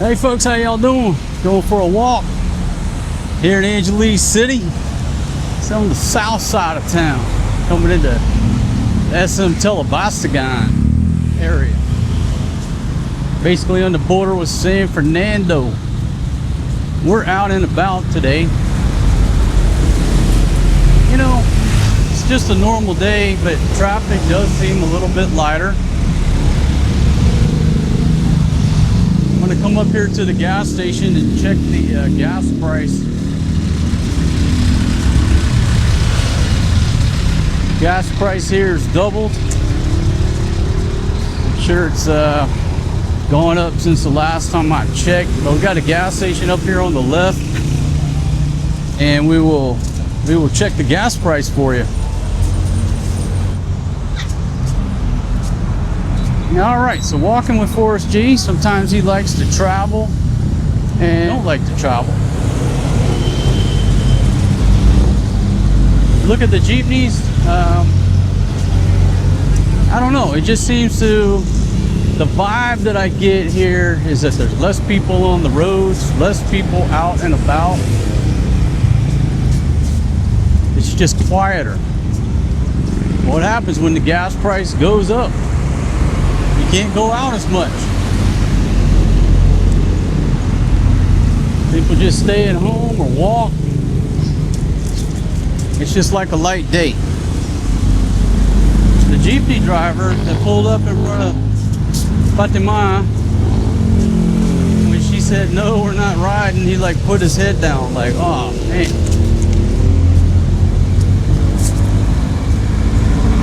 Hey folks, how y'all doing? Going for a walk here in Angeles City. It's on the south side of town, coming into the SM Telabastagan area. Basically on the border with San Fernando. We're out and about today. You know, it's just a normal day, but traffic does seem a little bit lighter. I'm gonna come up here to the gas station and check the gas price. Gas price here is doubled. I'm sure it's gone up since the last time I checked, but we got a gas station up here on the left, and we will check the gas price for you. All right, so walking with Forrest G. Sometimes he likes to travel and don't like to travel. Look at the jeepneys. I don't know, it just seems to, the vibe that I get here is that there's less people on the roads, less people out and about. It's just quieter. What happens when the gas price goes up? You can't go out as much. People just stay at home or walk. It's just like a light day. The jeepney driver that pulled up in front of Fatima, when she said no, we're not riding, he like put his head down like, oh man.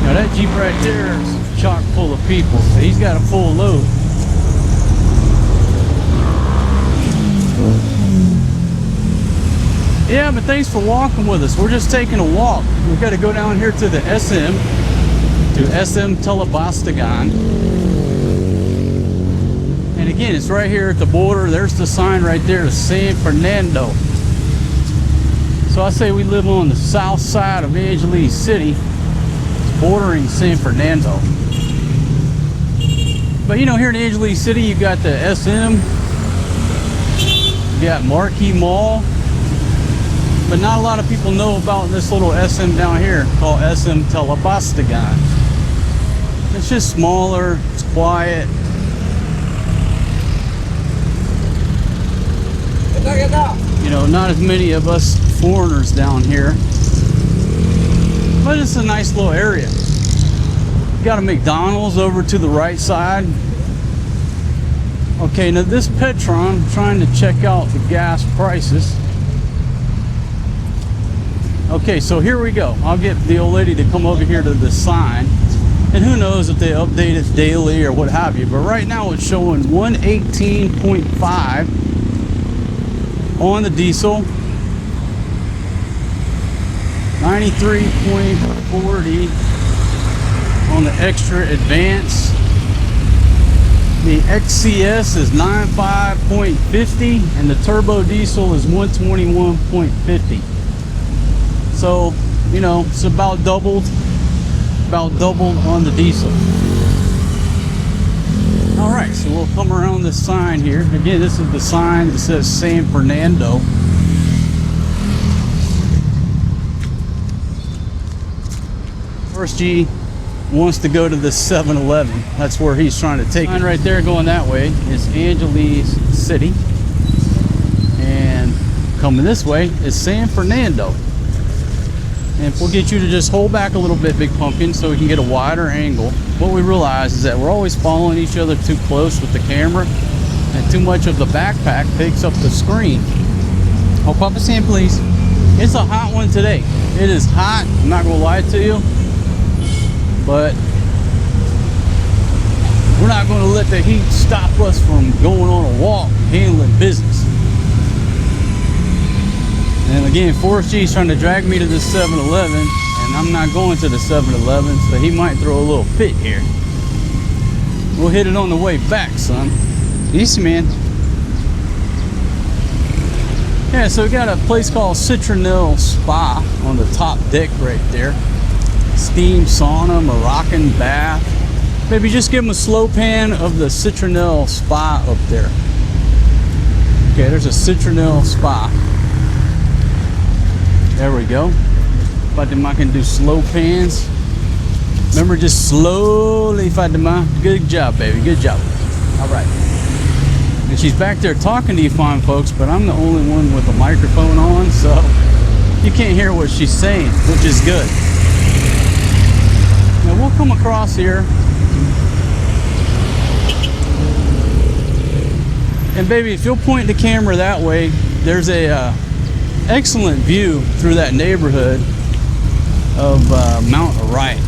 Now that Jeep right there is chock full of people. He's got a full load. Yeah, but thanks for walking with us. We're just taking a walk. We've got to go down here to the SM Teleastagon. And again, it's right here at the border. There's the sign right there to San Fernando. So I say we live on the south side of Angeles City, bordering San Fernando. But you know, here in Angeles City, you got the SM, you got Marquee Mall, but not a lot of people know about this little SM down here called SM Telabastagan. It's just smaller, it's quiet. You know, not as many of us foreigners down here, but it's a nice little area. You got a McDonald's over to the right side. Okay, now this Petron, I'm trying to check out the gas prices. Okay, so here we go. I'll get the old lady to come over here to the sign, and who knows if they update it daily or what have you, but right now it's showing 118.5 on the diesel, 93.40 on the extra advance. The XCS is 95.50 and the turbo diesel is 121.50. So, you know, it's about doubled on the diesel. All right, so we'll come around this sign here. Again, this is the sign that says San Fernando. Forrest G wants to go to the 7-Eleven. That's where he's trying to take it. Right there going that way is Angeles City. And coming this way is San Fernando. And if we'll get you to just hold back a little bit, Big Pumpkin, so we can get a wider angle. What we realize is that we're always following each other too close with the camera, and too much of the backpack takes up the screen. Oh, Papa Sam, please. It's a hot one today. It is hot, I'm not gonna lie to you, but we're not gonna let the heat stop us from going on a walk, handling business. And again, Forrest G is trying to drag me to the 7-Eleven, and I'm not going to the 7-Eleven, so he might throw a little fit here. We'll hit it on the way back, son. Easy, man. Yeah, so we got a place called Citronelle Spa on the top deck right there. Steam sauna, Moroccan bath. Maybe just give them a slow pan of the Citronelle Spa up there. Okay, there's a citronelle spa. There we go. Fatima can do slow pans. Remember, just slowly, Fatima. Good job, baby. Good job. All right. And she's back there talking to you fine folks, but I'm the only one with a microphone on, so you can't hear what she's saying, which is good. Now we'll come across here. And baby, if you'll point the camera that way, there's a excellent view through that neighborhood of Mount Orion.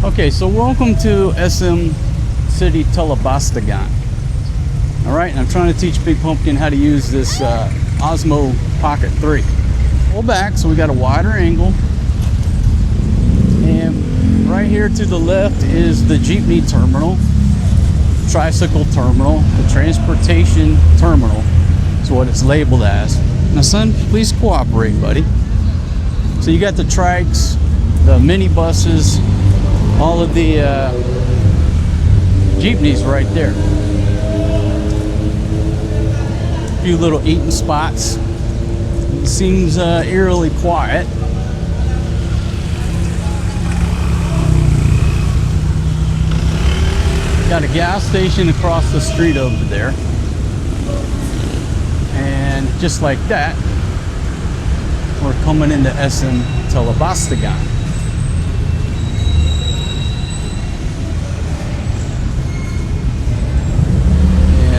Okay, so welcome to SM Telabastagan. All right, and I'm trying to teach Big Pumpkin how to use this Osmo Pocket 3. Pull back so we got a wider angle. And right here to the left is the Jeepney terminal, tricycle terminal, the transportation terminal is what it's labeled as. Now son, please cooperate, buddy. So you got the trikes, the mini buses, all of the jeepneys right there. A few little eating spots. It seems eerily quiet. Got a gas station across the street over there. And just like that, we're coming into SM Telabastagan.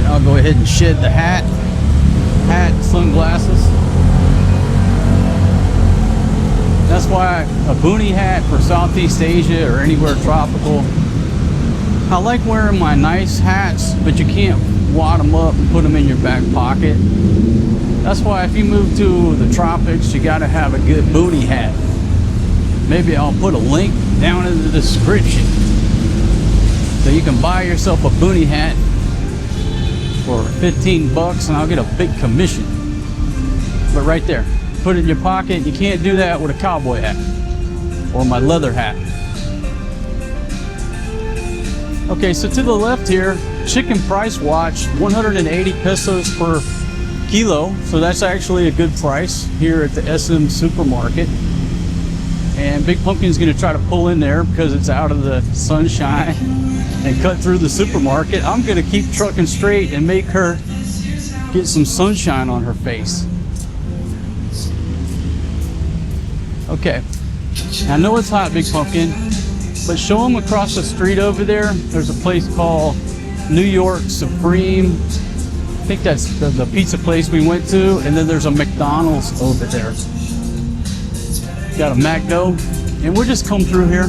I'll go ahead and shed the hat, sunglasses. That's why a boonie hat for Southeast Asia or anywhere tropical. I like wearing my nice hats, but you can't wad them up and put them in your back pocket. That's why if you move to the tropics, you gotta have a good boonie hat. Maybe I'll put a link down in the description so you can buy yourself a boonie hat for 15 bucks and I'll get a big commission. But right there, put it in your pocket. You can't do that with a cowboy hat or my leather hat. Okay, so to the left here, chicken price watch, 180 pesos per kilo. So that's actually a good price here at the SM supermarket. And Big Pumpkin's gonna try to pull in there because it's out of the sunshine and cut through the supermarket. I'm gonna keep trucking straight and make her get some sunshine on her face. Okay, I know it's hot, Big Pumpkin, but show them across the street over there. There's a place called New York Supreme. I think that's the pizza place we went to, and then there's a McDonald's over there. Got a McDo, and we'll just come through here.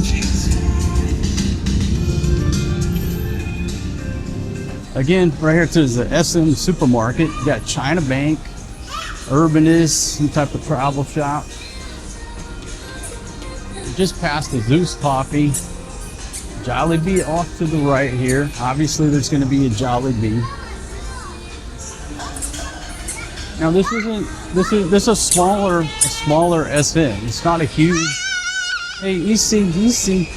Again, right here to the SM supermarket. You got China Bank, Urbanist, some type of travel shop. Just past the Zeus Coffee. Jollibee off to the right here. Obviously, there's going to be a Jollibee. Now this is a smaller SM. It's not a huge. Hey, easy.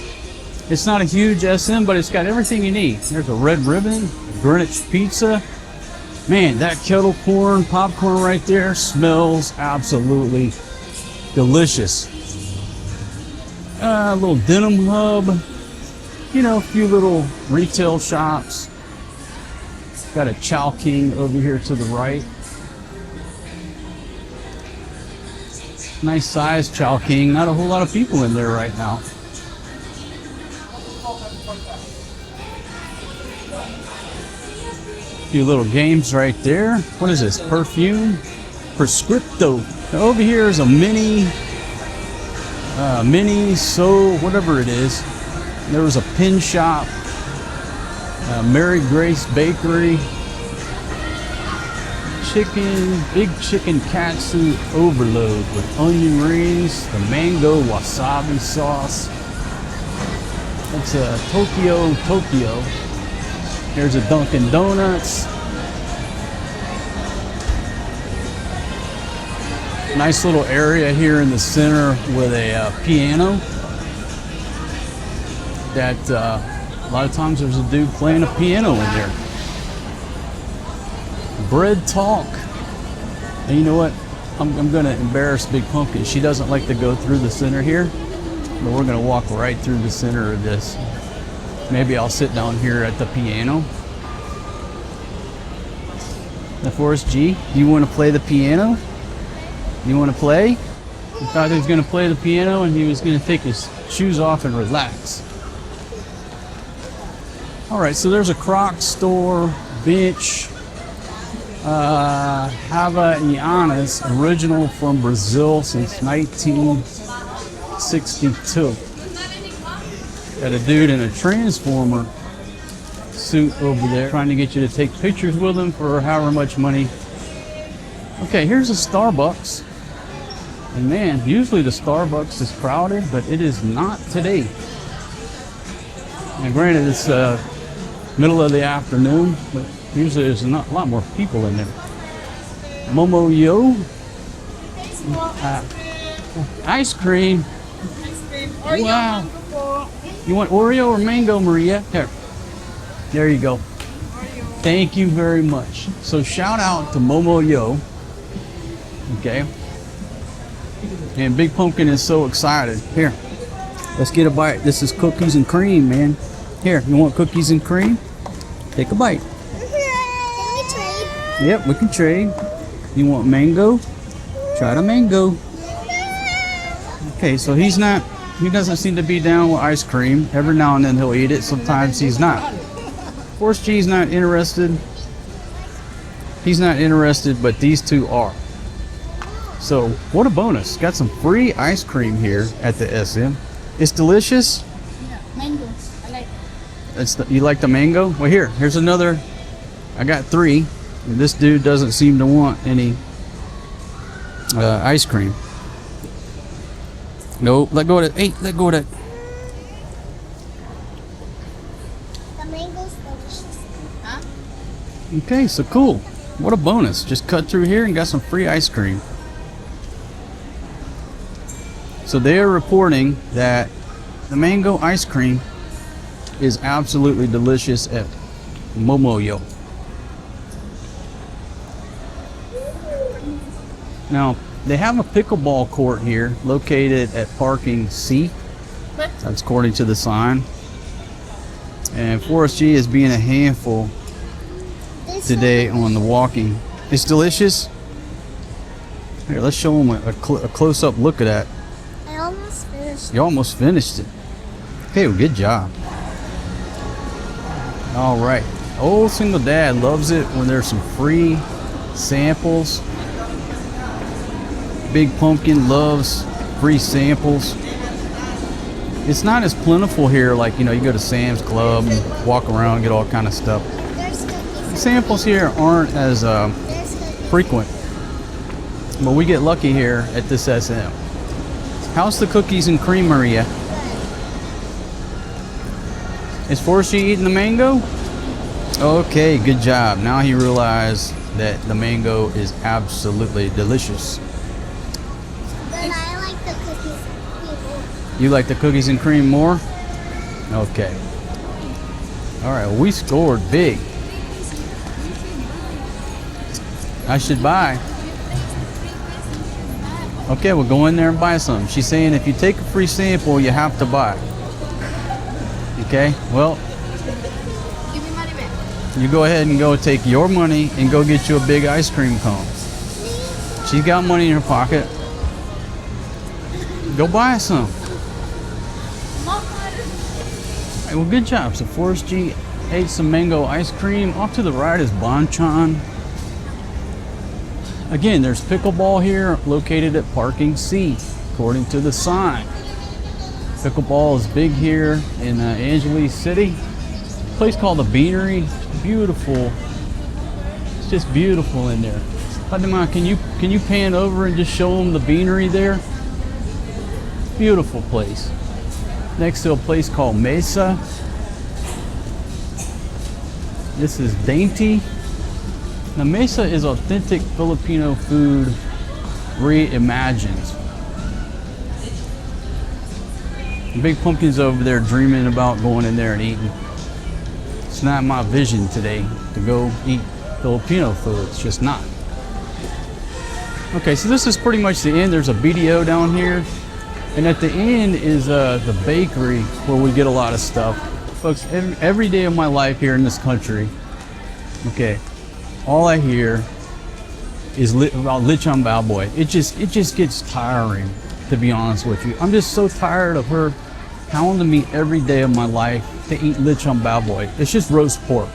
It's not a huge SM, but it's got everything you need. There's a red ribbon, Greenwich pizza. Man, that kettle corn, popcorn right there smells absolutely delicious. A little denim hub. You know, a few little retail shops. Got a Chow King over here to the right. Nice size Chow King. Not a whole lot of people in there right now. A few little games right there. What is this? Perfume? Prescripto. Now over here is a mini, so whatever it is. There was a pin shop. Mary Grace Bakery. Big chicken katsu overload with onion rings, the mango wasabi sauce. That's a Tokyo. There's a Dunkin' Donuts. Nice little area here in the center with a piano that A lot of times there's a dude playing a piano in there. Bread Talk. And you know what? I'm gonna embarrass Big Pumpkin. She doesn't like to go through the center here, but we're gonna walk right through the center of this. Maybe I'll sit down here at the piano. The Forrest G, do you want to play the piano? You want to play? He thought he was going to play the piano and he was going to take his shoes off and relax. All right, so there's a Crocs store, bench, Havaianas, original from Brazil since 1962. Got a dude in a Transformer suit over there trying to get you to take pictures with him for however much money. Okay, here's a Starbucks. And man, usually the Starbucks is crowded, but it is not today. And granted, it's middle of the afternoon, but usually there's a lot more people in there. Momo Yo. Ice cream. Wow. You want Oreo or mango, Maria? Here. There you go. Thank you very much. So shout out to Momo Yo. Okay. And Big Pumpkin is so excited. Here, let's get a bite. This is cookies and cream, man. Here, you want cookies and cream? Take a bite. Can we trade? Yep, we can trade. You want mango? Try the mango. Okay, so he doesn't seem to be down with ice cream. Every now and then he'll eat it. Sometimes he's not. Forrest G's not interested. He's not interested, but these two are. So what a bonus. Got some free ice cream here at the SM. It's delicious. Yeah, mango. I like it. You like the mango? Well, here's another. I got 3. And this dude doesn't seem to want any ice cream. Nope, let go of that. Hey, let go of that. The mango's delicious. Huh? Okay, so cool. What a bonus. Just cut through here and got some free ice cream. So they are reporting that the mango ice cream is absolutely delicious at Momoyo. Now, they have a pickleball court here located at parking C. That's according to the sign. And Forrest G is being a handful today on the walking. It's delicious. Here, let's show them a close-up look at that. I almost finished. You almost finished it. Okay, well, good job. All right. Old Single Dad loves it when there's some free samples. Big Pumpkin loves free samples. It's not as plentiful here, like, you know, you go to Sam's Club and walk around and get all kind of stuff. Samples here aren't as frequent, but we get lucky here at this SM. How's the cookies and cream, Maria? Is Forrest G eating the mango? Okay, good job. Now he realized that the mango is absolutely delicious. But I like the cookies and cream more. You like the cookies and cream more? Okay. All right, well, we scored big. I should buy. Okay, we'll go in there and buy some. She's saying if you take a free sample, you have to buy. Okay, well, Give me money back. you go ahead and go take your money and go get you a big ice cream cone. She's got money in her pocket. Go buy some. All right, well, good job. So Forrest G ate some mango ice cream. Off to the right is Bonchon. Again, there's pickleball here located at parking C, according to the sign. Pickleball is big here in Angeles City. A place called the Beanery. It's beautiful. It's just beautiful in there. Fatima, can you pan over and just show them the Beanery there? Beautiful place. Next to a place called Mesa. This is Dainty. Now, Mesa is authentic Filipino food reimagined. Big Pumpkin's over there dreaming about going in there and eating. It's not my vision today to go eat Filipino food. It's just not. Okay, so this is pretty much the end. There's a BDO down here. And at the end is the bakery where we get a lot of stuff. Folks, every day of my life here in this country, okay, all I hear is about lechon bao boy. It just gets tiring, to be honest with you. I'm just so tired of her hounding me every day of my life to eat lechon bao boy. It's just roast pork.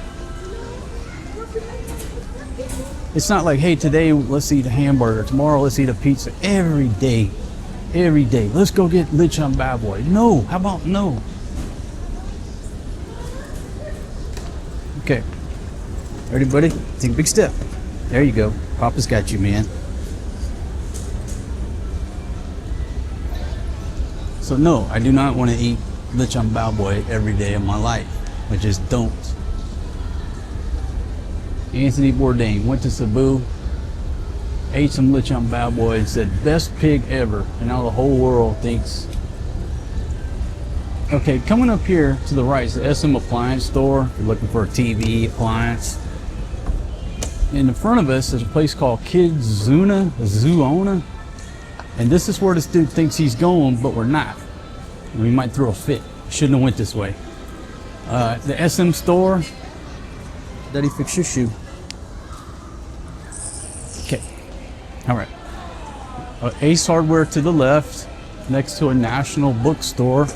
It's not like, hey, today let's eat a hamburger, tomorrow let's eat a pizza. Every day, let's go get lechon bao boy. No, how about no? Okay, ready, buddy? Take a big step. There you go. Papa's got you, man. So no, I do not want to eat lechon bao boy every day of my life. I just don't. Anthony Bourdain went to Cebu, ate some lechon bao boy, and said, best pig ever. And now the whole world thinks. Okay, coming up here to the right is the SM appliance store. If you're looking for a TV appliance. In the front of us is a place called Zuona. And this is where this dude thinks he's going, but we're not. We might throw a fit. Shouldn't have went this way. The SM store. Daddy, fix your shoe. Okay. All right. Ace Hardware to the left, next to a national bookstore.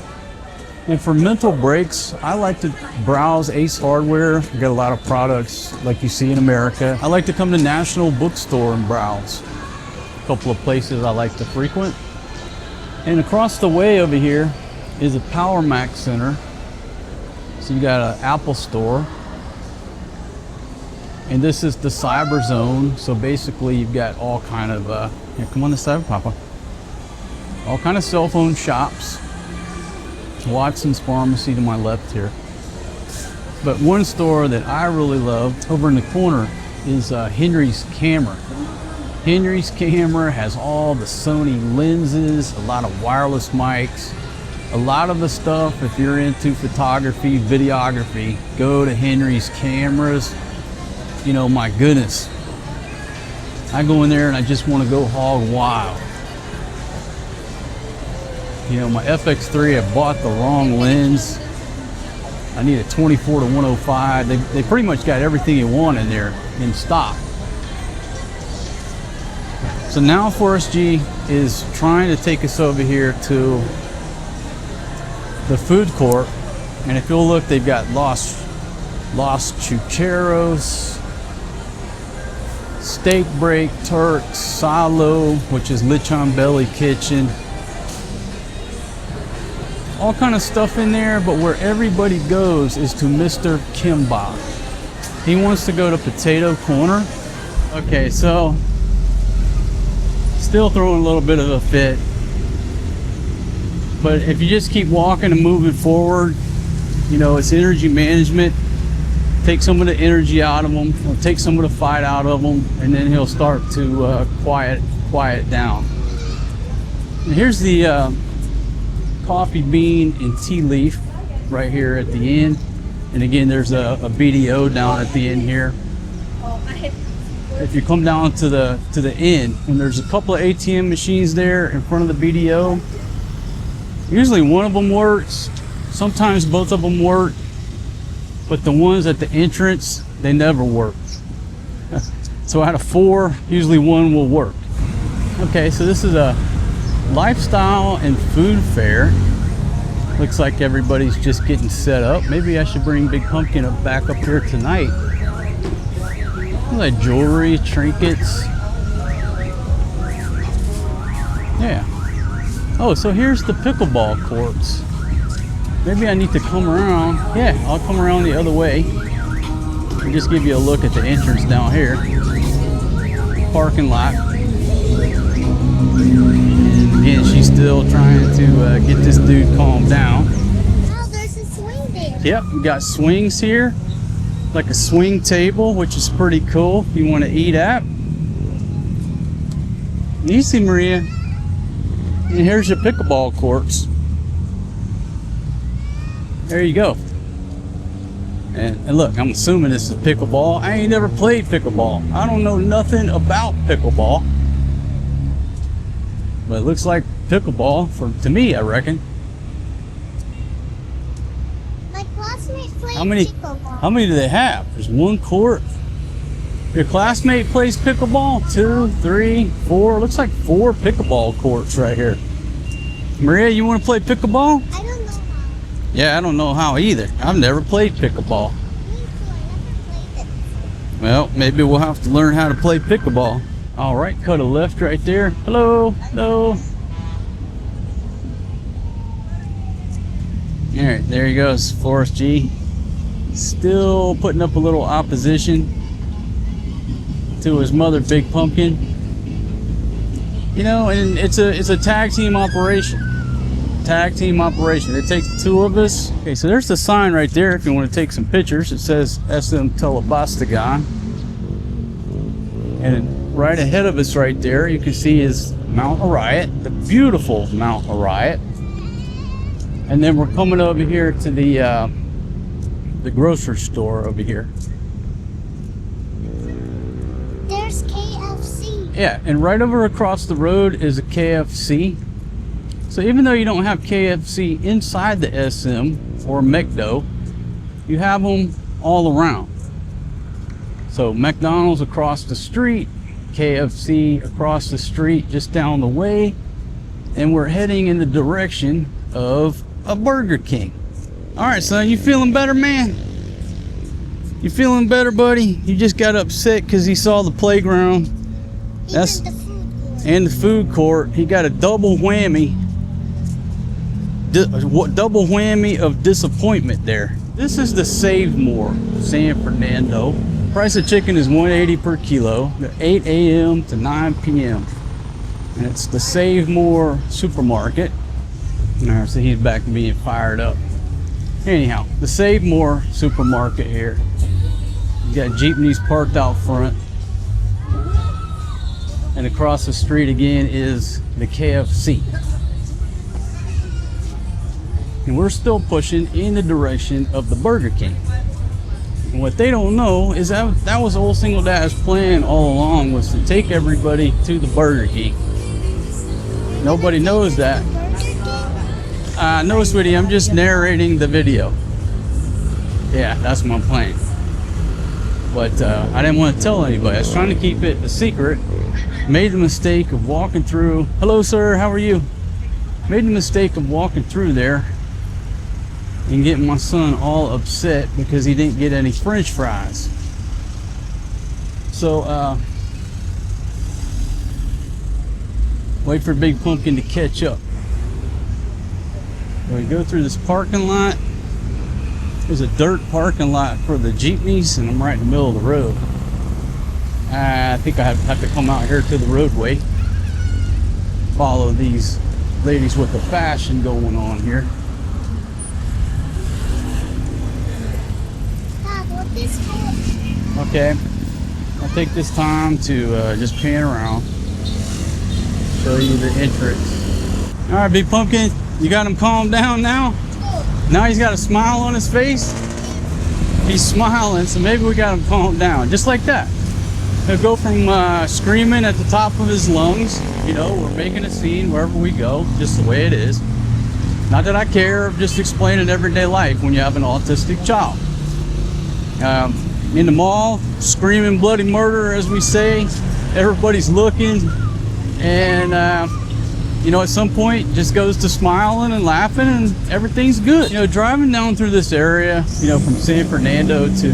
And for mental breaks, I like to browse Ace Hardware. We got a lot of products like you see in America. I like to come to National Bookstore and browse. A couple of places I like to frequent. And across the way over here is a Power Mac Center. So you got an Apple store. And this is the Cyber Zone. So basically you've got all kind of, here, come on this side, Papa. All kind of cell phone shops. Watson's Pharmacy to my left here. But one store that I really love over in the corner is Henry's Camera. Henry's Camera has all the Sony lenses, a lot of wireless mics, a lot of the stuff. If you're into photography, videography, go to Henry's Cameras. You know, my goodness, I go in there and I just want to go hog wild. You know, my FX3, I bought the wrong lens. I need a 24 to 105. They pretty much got everything you want in there in stock. So now Forrest G is trying to take us over here to the food court. And if you'll look, they've got Los Chucheros, Steak Break, Turks, Salo, which is Lechon Belly Kitchen. All kind of stuff in there, but where everybody goes is to Mr. Kimbap. He wants to go to Potato Corner. Okay, so still throwing a little bit of a fit. But if you just keep walking and moving forward, you know, it's energy management. Take some of the energy out of them, or take some of the fight out of them, and then he'll start to quiet down. And here's the coffee bean and tea leaf right here at the end. And again, there's a BDO down at the end here. If you come down to the end, and there's a couple of ATM machines there in front of the BDO. Usually one of them works. Sometimes both of them work. But the ones at the entrance, they never work. So out of 4, usually one will work. Okay, so this is a lifestyle and food fair. Looks like everybody's just getting set up. Maybe I should bring Big Pumpkin back up here tonight. Like jewelry, trinkets. Yeah. Oh, so here's the pickleball courts. Maybe I need to come around. Yeah, I'll come around the other way and just give you a look at the entrance down here. Parking lot. And again, she's still trying to get this dude calmed down. Oh, there's a swing there. Yep, we got swings here. Like a swing table, which is pretty cool if you want to eat at. Easy, Maria. And here's your pickleball courts. There you go. And look, I'm assuming this is pickleball. I ain't never played pickleball. I don't know nothing about pickleball. But it looks like pickleball to me, I reckon. My classmate played How many do they have? There's one court. Your classmate plays pickleball? 2, 3, 4. Looks like 4 pickleball courts right here. Maria, you want to play pickleball? I don't know how. Yeah, I don't know how either. I've never played pickleball. Me too, I never played it. Well, maybe we'll have to learn how to play pickleball. All right, cut a left right there. Hello, hello. All right, there he goes, Forrest G. Still putting up a little opposition to his mother, Big Pumpkin. You know, and it's a tag team operation. Tag team operation. It takes the 2 of us. Okay, so there's the sign right there if you want to take some pictures. It says SM Telabastagan. And right ahead of us right there, you can see is Mount Arayat, the beautiful Mount Arayat. And then we're coming over here to the grocery store over here. There's KFC. Yeah, and right over across the road is a KFC. So even though you don't have KFC inside the SM or McDo, you have them all around. So McDonald's across the street, KFC across the street just down the way, and we're heading in the direction of a Burger King. All right, son, you feeling better, man? You feeling better, buddy? You just got upset because he saw the playground. That's Even the food court. and the food court. He got a double whammy. Double whammy of disappointment there. This is the Save More, San Fernando. Price of chicken is $1.80 per kilo, 8 a.m. to 9 p.m. And it's the Save More supermarket. All right, so he's back to being fired up. Anyhow, the Save More supermarket here. You got jeepneys parked out front. And across the street again is the KFC. And we're still pushing in the direction of the Burger King. And what they don't know is that was old Single Dad's plan all along, was to take everybody to the Burger King. Nobody knows that. No, sweetie, I'm just narrating the video. Yeah, that's my plan. But I didn't want to tell anybody. I was trying to keep it a secret. Made the mistake of walking through. Hello, sir, how are you? Made the mistake of walking through there and getting my son all upset because he didn't get any French fries. So, wait for Big Pumpkin to catch up. We go through this parking lot. There's a dirt parking lot for the jeepneys, and I'm right in the middle of the road. I think I have to come out here to the roadway. Follow these ladies with the fashion going on here. Dad, what is it? Okay, I'll take this time to just pan around, show you the entrance. All right, Big Pumpkin, you got him calmed down now? Now he's got a smile on his face. He's smiling, so maybe we got him calmed down, just like that. He'll go from screaming at the top of his lungs, you know, we're making a scene wherever we go, just the way it is. Not that I care, just explaining everyday life when you have an autistic child. In the mall, screaming bloody murder, as we say. Everybody's looking, and you know, at some point just goes to smiling and laughing, and everything's good. You know, driving down through this area, you know, from San Fernando to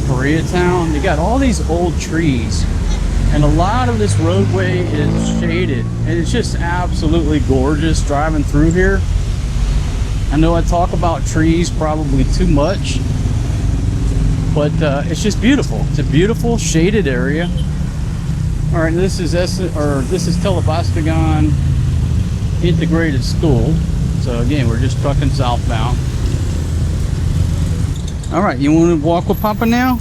Koreatown, you got all these old trees, and a lot of this roadway is shaded, and it's just absolutely gorgeous driving through here. I know I talk about trees probably too much, but it's just beautiful. It's a beautiful shaded area. All right, this is Teleastagon Integrated School. So again, we're just trucking southbound. All right, you want to walk with Papa now?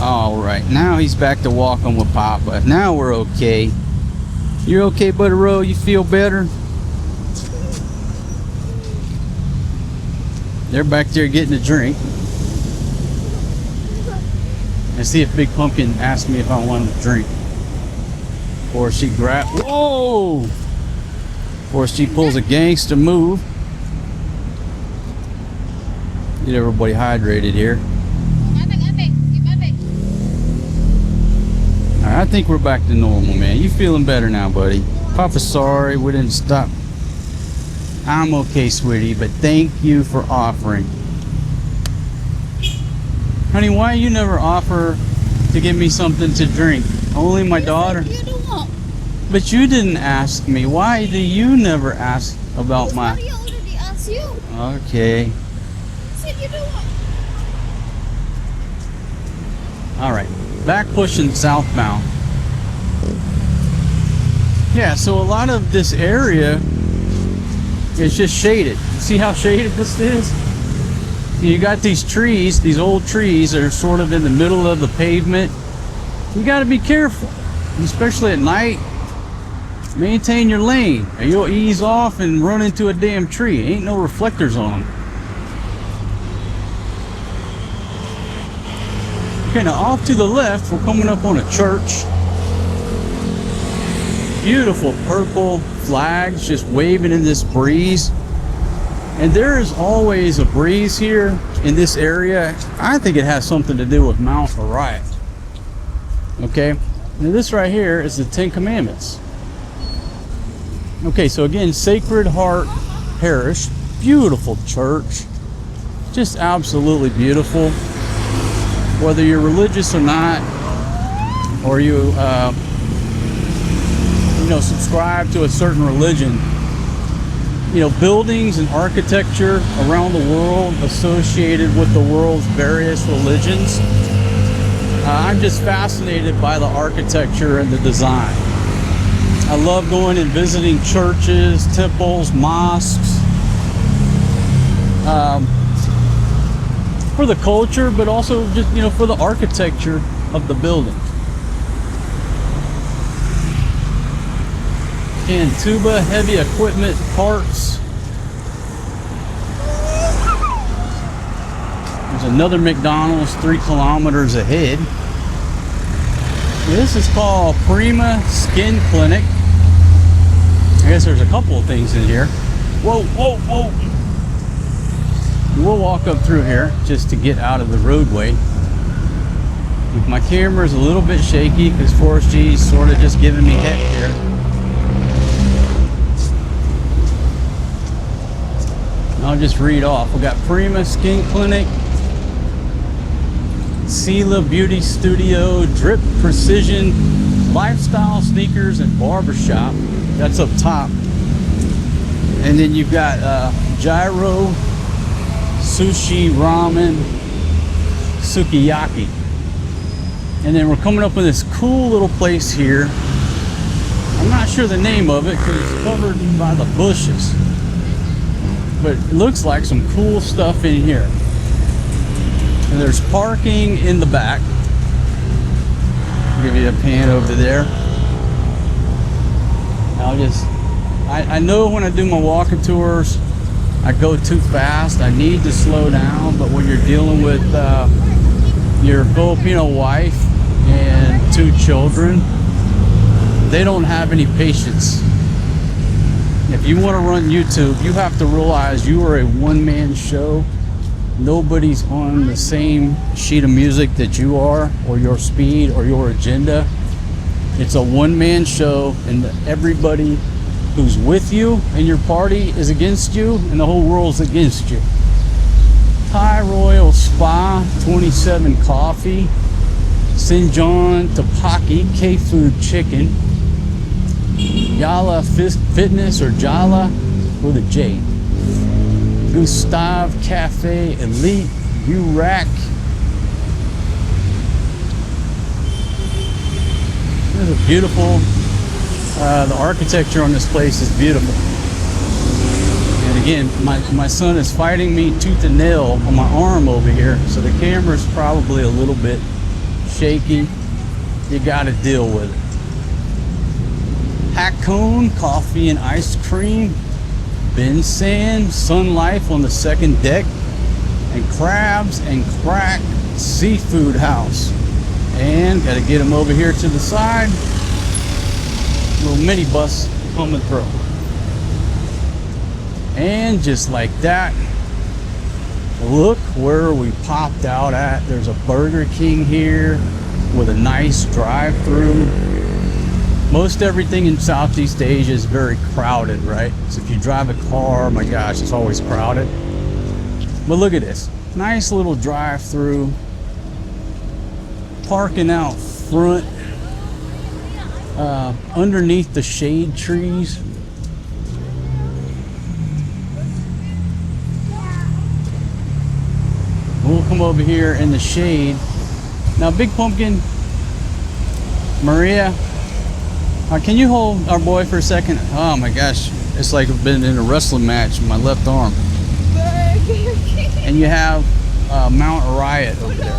All right, now he's back to walking with Papa. Now we're okay. You're okay, Butterroll? You feel better? They're back there getting a drink. And see if Big Pumpkin asked me if I wanted a drink. Or she whoa! Or she pulls a gangster move. Get everybody hydrated here. Alright, I think we're back to normal, man. You feeling better now, buddy? Papa, sorry we didn't stop. I'm okay, sweetie, but thank you for offering. Honey, why you never offer to give me something to drink? Only my daughter. You don't want. But you didn't ask me. Why do you never ask about my... I already asked you. Okay. I said you don't want. Alright. Back pushing southbound. Yeah, so a lot of this area is just shaded. See how shaded this is? You got these trees, these old trees that are sort of in the middle of the pavement. You got to be careful, especially at night. Maintain your lane, or you'll ease off and run into a damn tree. Ain't no reflectors on them. Okay, now off to the left, we're coming up on a church. Beautiful purple flags just waving in this breeze. And there is always a breeze here in this area. I think it has something to do with Mount Orion. Okay, now this right here is the Ten Commandments. Okay, so again, Sacred Heart Parish, beautiful church, just absolutely beautiful. Whether you're religious or not, or you subscribe to a certain religion, buildings and architecture around the world associated with the world's various religions. I'm just fascinated by the architecture and the design. I love going and visiting churches, temples, mosques, for the culture, but also just, for the architecture of the building. And tuba, heavy equipment, parts. There's another McDonald's 3 kilometers ahead. This is called Prima Skin Clinic. I guess there's a couple of things in here. Whoa, whoa, whoa. We'll walk up through here just to get out of the roadway. My camera's a little bit shaky because Forrest G's sort of just giving me heck here. I'll just read off. We got Prima Skin Clinic, Sela Beauty Studio, Drip Precision, Lifestyle Sneakers and Barbershop. That's up top. And then you've got Gyro, Sushi, Ramen, Sukiyaki. And then we're coming up with this cool little place here. I'm not sure the name of it because it's covered by the bushes. But it looks like some cool stuff in here. And there's parking in the back. I'll give you a pan over there. I know when I do my walking tours, I go too fast. I need to slow down. But when you're dealing with your Filipino wife and 2 children, they don't have any patience. If you want to run YouTube, you have to realize you are a one-man show. Nobody's on the same sheet of music that you are, or your speed, or your agenda. It's a one-man show, and everybody who's with you and your party is against you, and the whole world's against you. Thai Royal Spa, 27 Coffee, Sinjon Tapaki K-Food Chicken, Yala Fitness or Jala with a J, Gustav Cafe Elite, U-Rack. This is beautiful. The architecture on this place is beautiful. And again, my son is fighting me tooth and nail on my arm over here, so the camera's probably a little bit shaky. You got to deal with it. Hakone Coffee and Ice Cream, Ben Sand, Sun Life on the second deck. and crabs and crack seafood house. And gotta get him over here to the side. Little mini bus coming through. And just like that, look where we popped out at. There's a Burger King here with a nice drive-through. Most everything in Southeast Asia is very crowded, right? So if you drive a car, oh my gosh, it's always crowded. But look at this. Nice little drive-through. Parking out front underneath the shade trees. We'll come over here in the shade. Now, Big Pumpkin, Maria, can you hold our boy for a second? Oh my gosh, it's like I've been in a wrestling match with my left arm. And you have Mount Riot over there.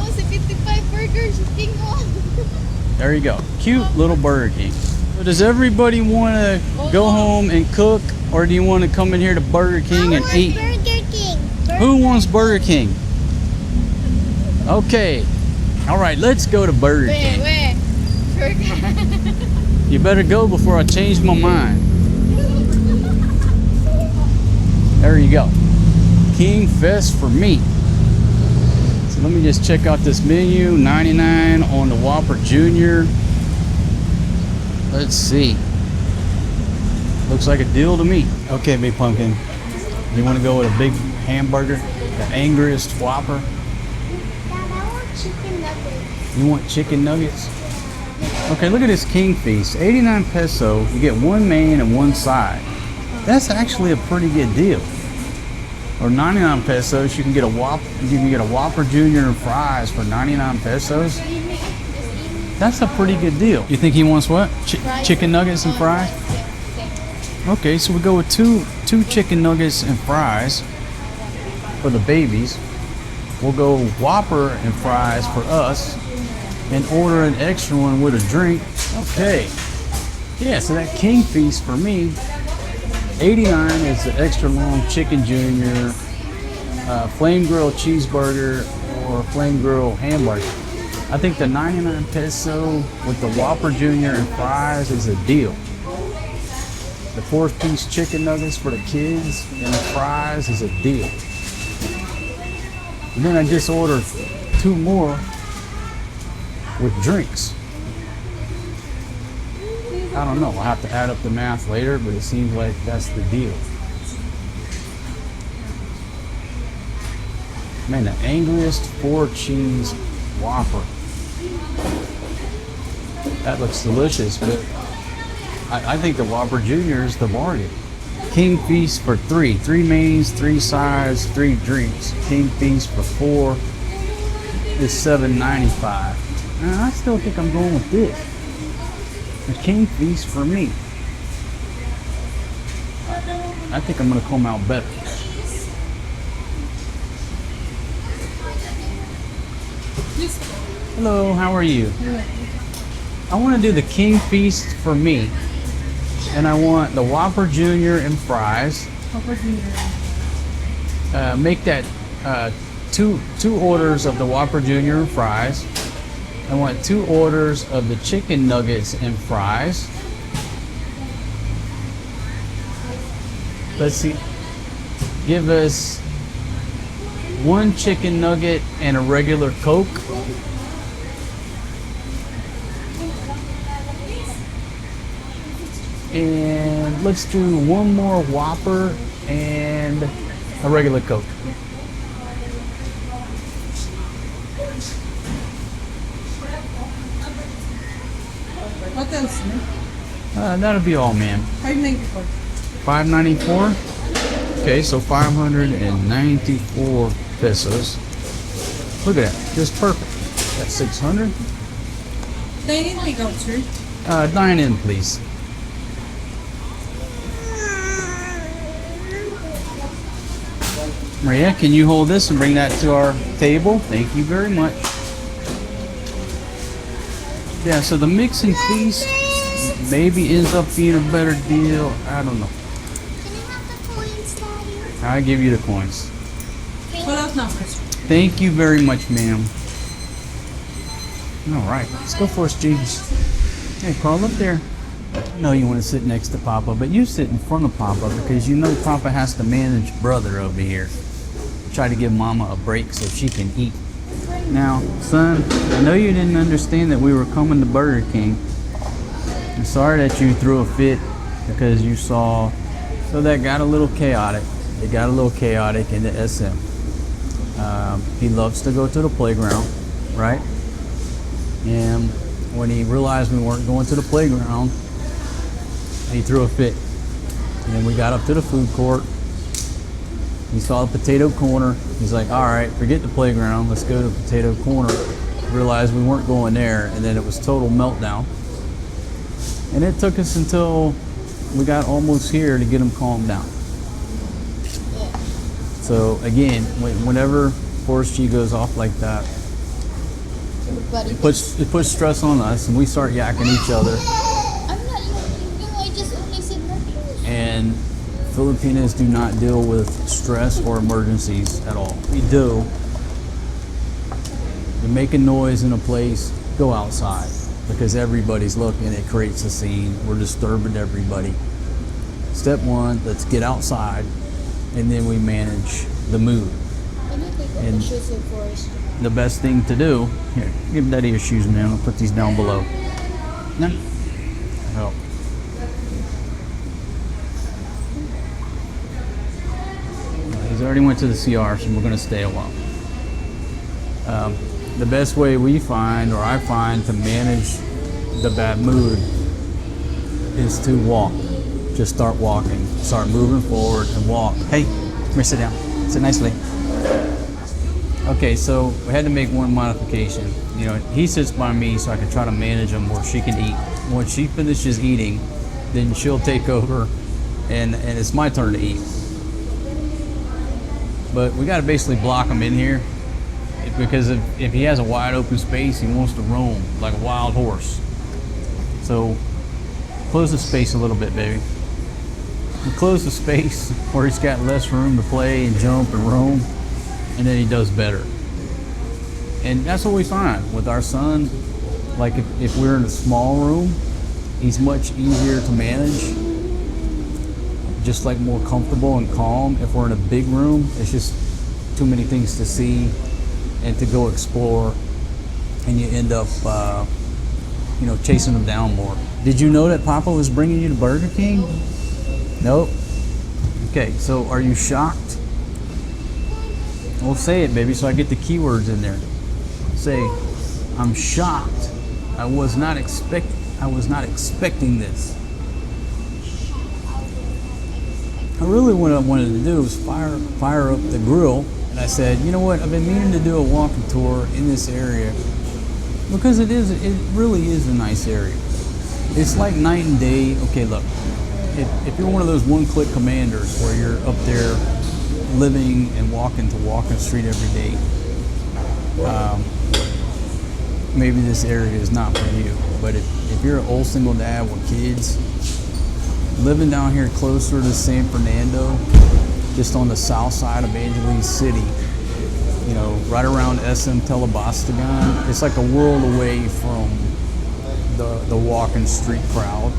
There you go. Cute little Burger King. So does everybody want to go home and cook, or do you want to come in here to Burger King and eat? Burger King. Who wants Burger King? Okay. All right, let's go to Burger King. You better go before I change my mind. There you go. King Fest for me. So let me just check out this menu. 99 on the Whopper Jr. Let's see. Looks like a deal to me. Okay, Big Pumpkin. You want to go with a big hamburger? The angriest Whopper? Dad, I want chicken nuggets. You want chicken nuggets? Okay, look at this King Feast. 89 peso. You get one main and one side. That's actually a pretty good deal. Or 99 pesos, you can get a Whopper Jr. and fries for 99 pesos. That's a pretty good deal. You think he wants what? Chicken nuggets and fries? Okay, so we go with two chicken nuggets and fries for the babies. We'll go Whopper and fries for us, and order an extra one with a drink. Okay. Yeah, so that King Feast for me. 89 is the extra long chicken junior, flame grilled cheeseburger, or flame grilled hamburger. I think the 99 peso with the Whopper Jr. and fries is a deal. The 4-piece chicken nuggets for the kids and the fries is a deal. And then I just ordered 2 more with drinks. I don't know, I'll have to add up the math later, but it seems like that's the deal. Man, the angriest 4-cheese Whopper. That looks delicious, but I think the Whopper Jr. is the bargain. King Feast for 3. 3 mains, 3 sides, 3 drinks. King Feast for 4 is $7.95. I still think I'm going with this. The King Feast for me. I think I'm going to come out better. Hello, how are you? I want to do the King Feast for me. And I want the Whopper Jr. and fries. Whopper Jr. Make that two orders of the Whopper Jr. and fries. I want 2 orders of the chicken nuggets and fries. Let's see. Give us 1 chicken nugget and a regular Coke. And let's do 1 more Whopper and a regular Coke. What else? That'll be all, ma'am. $5.94. $5.94? Okay, so 594 pesos. Look at that, just perfect. That's 600. Dine-in takeout, sir. Dine in, please. Maria, can you hold this and bring that to our table? Thank you very much. Yeah, so the mix and feast maybe ends up being a better deal. I don't know. Can I have the coins, Daddy? I give you the coins. Pull out numbers. Thank you very much, ma'am. All right, let's go for us, Jeeves. Hey, crawl up there. No, you want to sit next to Papa, but you sit in front of Papa because you know Papa has to manage brother over here. Try to give Mama a break so she can eat. Now, son, I know you didn't understand that we were coming to Burger King. I'm sorry that you threw a fit because you saw. So that got a little chaotic. It got a little chaotic in the SM. He loves to go to the playground, right? And when he realized we weren't going to the playground, he threw a fit. And then we got up to the food court. He saw the potato corner. He's like, all right, forget the playground. Let's go to the potato corner. Realized we weren't going there. And then it was total meltdown. And it took us until we got almost here to get him calmed down. So again, whenever Forrest G goes off like that, it puts stress on us, and we start yakking each other. I'm not yakking you. I just only said nothing. And Filipinos do not deal with stress or emergencies at all. We do. You're making noise in a place, go outside. Because everybody's looking, it creates a scene. We're disturbing everybody. Step one, let's get outside, and then we manage the mood. Can you take off the shoes of Forrest? The best thing to do, here, give Daddy your shoes, man. I'll put these down below. No. Oh. He's already went to the CR, so we're going to stay a while. The best way we find, or I find, to manage the bad mood is to walk. Just start walking. Start moving forward and walk. Hey, come here, sit down. Sit nicely. Okay, so we had to make one modification. You know, he sits by me so I can try to manage him where she can eat. Once she finishes eating, then she'll take over and it's my turn to eat. But we got to basically block him in here because if he has a wide open space, he wants to roam like a wild horse. So close the space a little bit, baby. We close the space where he's got less room to play and jump and roam, and then he does better. And that's what we find with our son. Like if we're in a small room, he's much easier to manage, just like more comfortable and calm. If we're in a big room, it's just too many things to see and to go explore, and you end up chasing them down more. Did you know that Papa was bringing you to Burger King? Nope. Okay, so are you shocked? Well, say it, baby, so I get the keywords in there. Say, I'm shocked. I was not expecting this. Really what I wanted to do was fire up the grill, and I said, you know what, I've been meaning to do a walking tour in this area because it really is a nice area. It's like night and day. Okay, look, if you're one of those one-click commanders where you're up there living and walking to Walking Street every day, maybe this area is not for you. But if you're an old single dad with kids, living down here closer to San Fernando, just on the south side of Angeles City, right around SM Telabastagan, it's like a world away from the walking street crowd.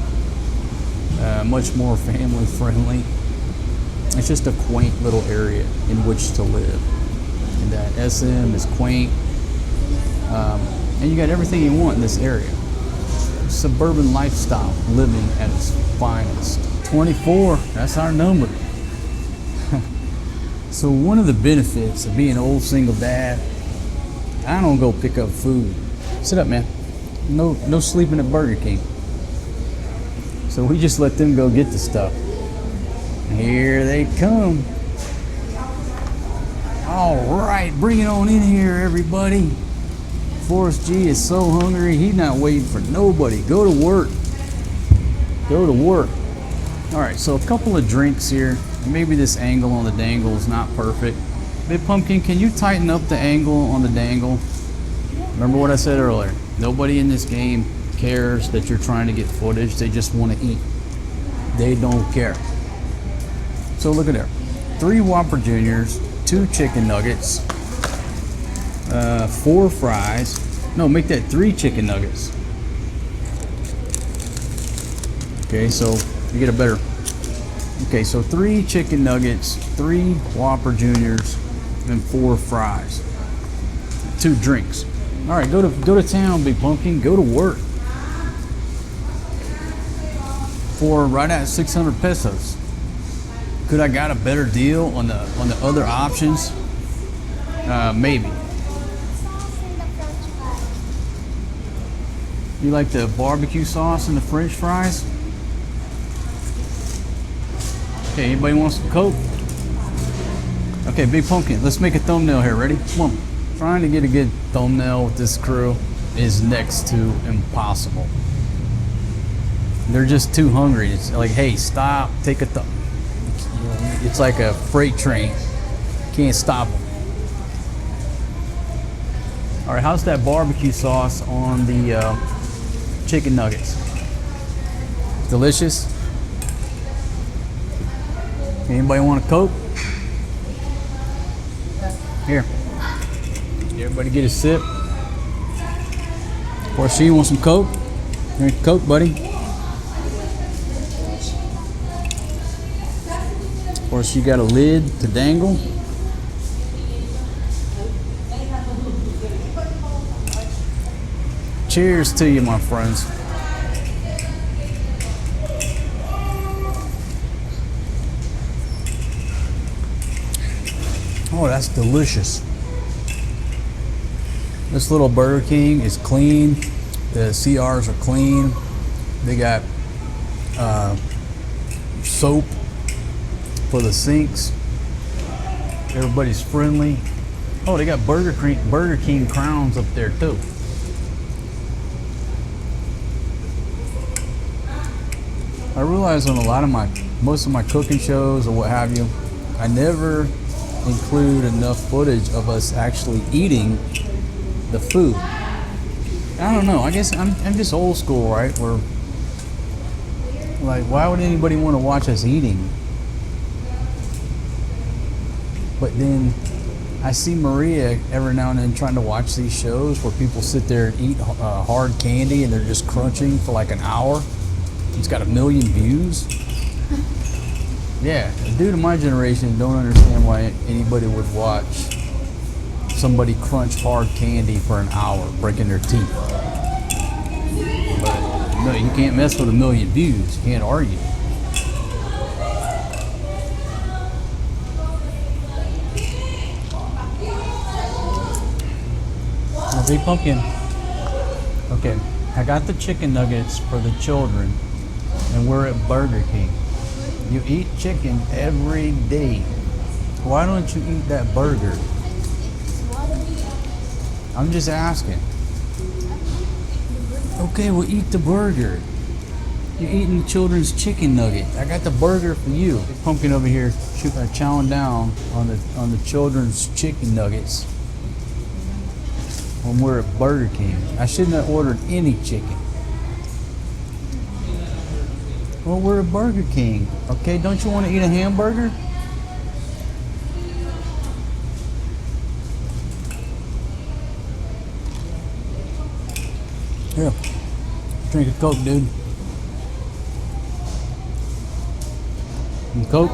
Much more family friendly. It's just a quaint little area in which to live. And that SM is quaint. And you got everything you want in this area. Suburban lifestyle living at its finest. 24, that's our number. So one of the benefits of being an old single dad, I don't go pick up food. Sit up, man. No sleeping at Burger King. So we just let them go get the stuff. Here they come. All right, bring it on in here, everybody. Forrest G is so hungry, he's not waiting for nobody. Go to work. Go to work. All right, so a couple of drinks here. Maybe this angle on the dangle is not perfect. Big Pumpkin, can you tighten up the angle on the dangle? Remember what I said earlier. Nobody in this game cares that you're trying to get footage. They just want to eat. They don't care. So look at there. 3 Whopper Juniors, 2 chicken nuggets, 4 fries. No, make that 3 chicken nuggets. Okay, so you get a better. Okay, so 3 chicken nuggets, 3 Whopper Juniors, and 4 fries. 2 drinks. All right, go to town, Big Pumpkin. Go to work. For right at 600 pesos. Could I got a better deal on the other options? Maybe. Sauce in the French fries. You like the barbecue sauce and the French fries? Okay, anybody want some Coke? Okay, Big Pumpkin, let's make a thumbnail here. Ready? Come on. Trying to get a good thumbnail with this crew is next to impossible. They're just too hungry. It's like, hey, stop, take a thumb. It's like a freight train. Can't stop them. All right, how's that barbecue sauce on the chicken nuggets? Delicious. Anybody want a Coke? Here. Everybody get a sip. Or she want some Coke? Here's Coke, buddy. Or she got a lid to dangle. Cheers to you, my friends. Oh, that's delicious. This little Burger King is clean. The CRs are clean. They got soap for the sinks. Everybody's friendly. Oh, they got Burger King crowns up there too. I realize on a lot of most of my cooking shows or what have you, I never include enough footage of us actually eating the food. I don't know. I guess I'm just old school, right? We're like, why would anybody want to watch us eating? But then I see Maria every now and then trying to watch these shows where people sit there and eat hard candy and they're just crunching for like an hour. It's got 1 million views. Yeah, a dude of my generation don't understand why anybody would watch somebody crunch hard candy for an hour, breaking their teeth. But no, you can't mess with 1 million views. You can't argue. Now, Big Pumpkin. Okay, I got the chicken nuggets for the children, and we're at Burger King. You eat chicken every day. Why don't you eat that burger? I'm just asking. Okay, we'll eat the burger. You're eating the children's chicken nugget. I got the burger for you. Big Pumpkin over here chowing down on the children's chicken nuggets when we're at Burger King. I shouldn't have ordered any chicken. Well, we're at Burger King. Okay, don't you want to eat a hamburger? Here, drink a Coke, dude. And Coke?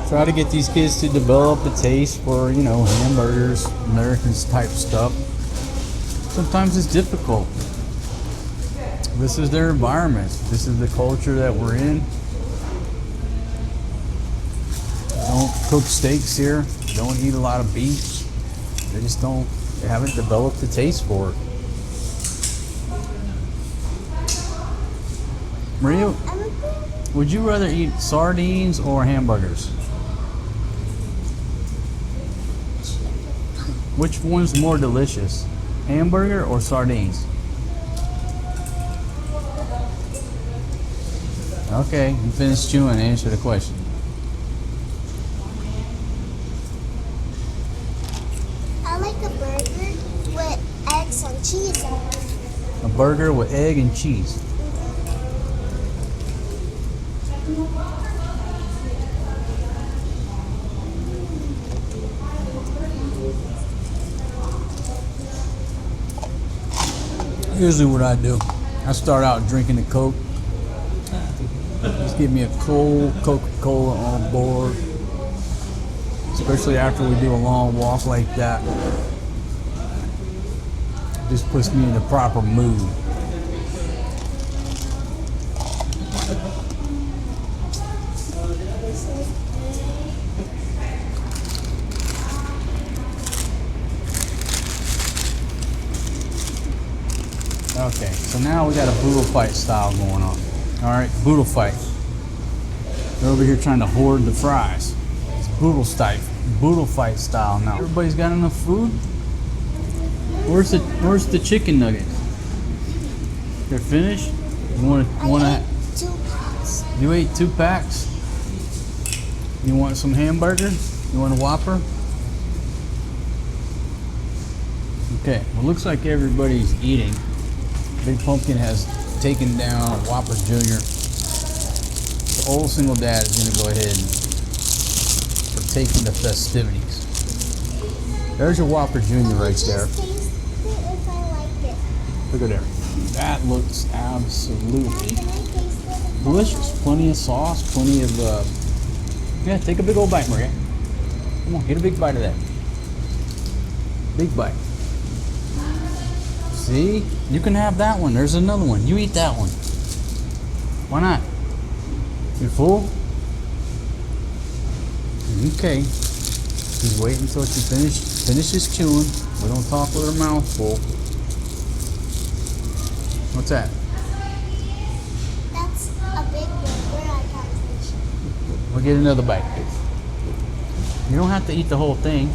Try to get these kids to develop a taste for, you know, hamburgers, Americans type stuff. Sometimes it's difficult. This is their environment. This is the culture that we're in. Don't cook steaks here. Don't eat a lot of beef. They haven't developed a taste for it. Maria, would you rather eat sardines or hamburgers? Which one's more delicious? Hamburger or sardines? Okay, you finished chewing. Answer the question. I like a burger with eggs and cheese. A burger with egg and cheese. Usually what I do, I start out drinking a Coke. Just give me a cold Coca-Cola on board. Especially after we do a long walk like that. Just puts me in the proper mood. Okay, so now we got a boodle fight style going on. All right, boodle fight. They're over here trying to hoard the fries. It's boodle fight style now. Everybody's got enough food? Where's the chicken nuggets? They're finished? I ate 2 packs. You ate 2 packs? You want some hamburger? You want a Whopper? Okay, well, looks like everybody's eating. Big Pumpkin has taken down Whopper Jr. The old single dad is going to go ahead and partake in the festivities. There's your Whopper Jr. right there. Just taste it if I like it. Look at there. That looks absolutely Can I taste it? delicious. Plenty of sauce, plenty of, yeah, take a big old bite, Maria. Come on, get a big bite of that. Big bite. See? You can have that one. There's another one. You eat that one. Why not? You full? Okay. She's waiting until she finishes chewing. We don't talk with her mouth full. What's that? That's a big burger. I can't finish it. We'll get another bite. You don't have to eat the whole thing.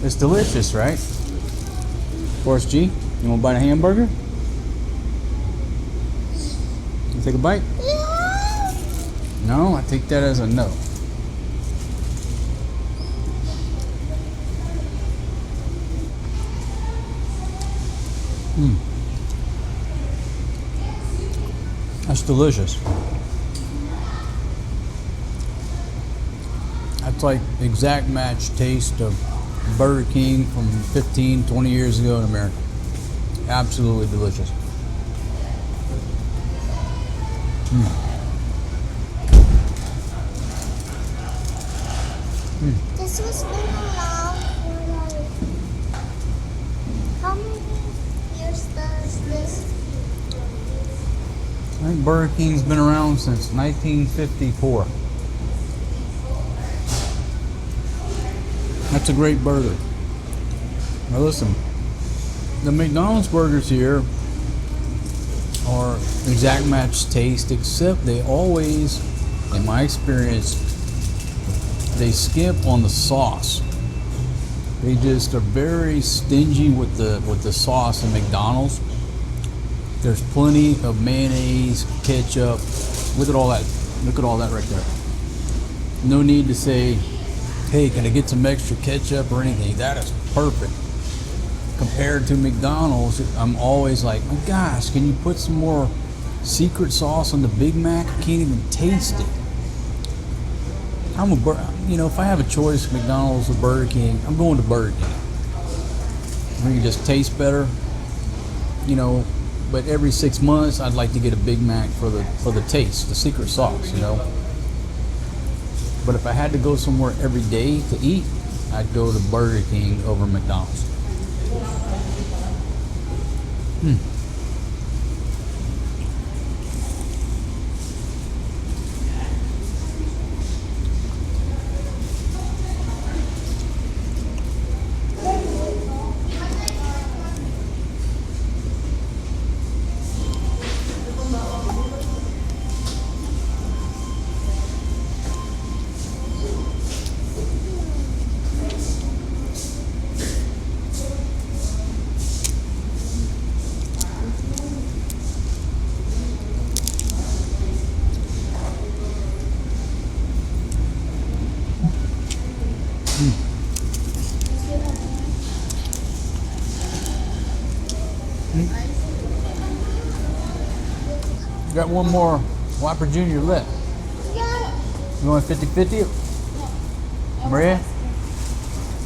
It's delicious, right? Forrest G, you want to bite a hamburger? You take a bite? Yeah. No, I take that as a no. That's delicious. That's like exact match taste of Burger King from 15, 20 years ago in America. Absolutely delicious. This was been around for like, how many years does this? I think Burger King's been around since 1954. That's a great burger. Now listen, the McDonald's burgers here are exact match taste, except they always, in my experience, they skimp on the sauce. They just are very stingy with the sauce in McDonald's. There's plenty of mayonnaise, ketchup. Look at all that. Look at all that right there. No need to say, hey, can I get some extra ketchup or anything? That is perfect. Compared to McDonald's, I'm always like, oh gosh, can you put some more secret sauce on the Big Mac? I can't even taste it. If I have a choice, McDonald's or Burger King, I'm going to Burger King. I think it just tastes better, but every 6 months, I'd like to get a Big Mac for the taste, the secret sauce, But if I had to go somewhere every day to eat, I'd go to Burger King over McDonald's. Got one more Whopper Jr. left. Yeah. You want 50-50? Maria,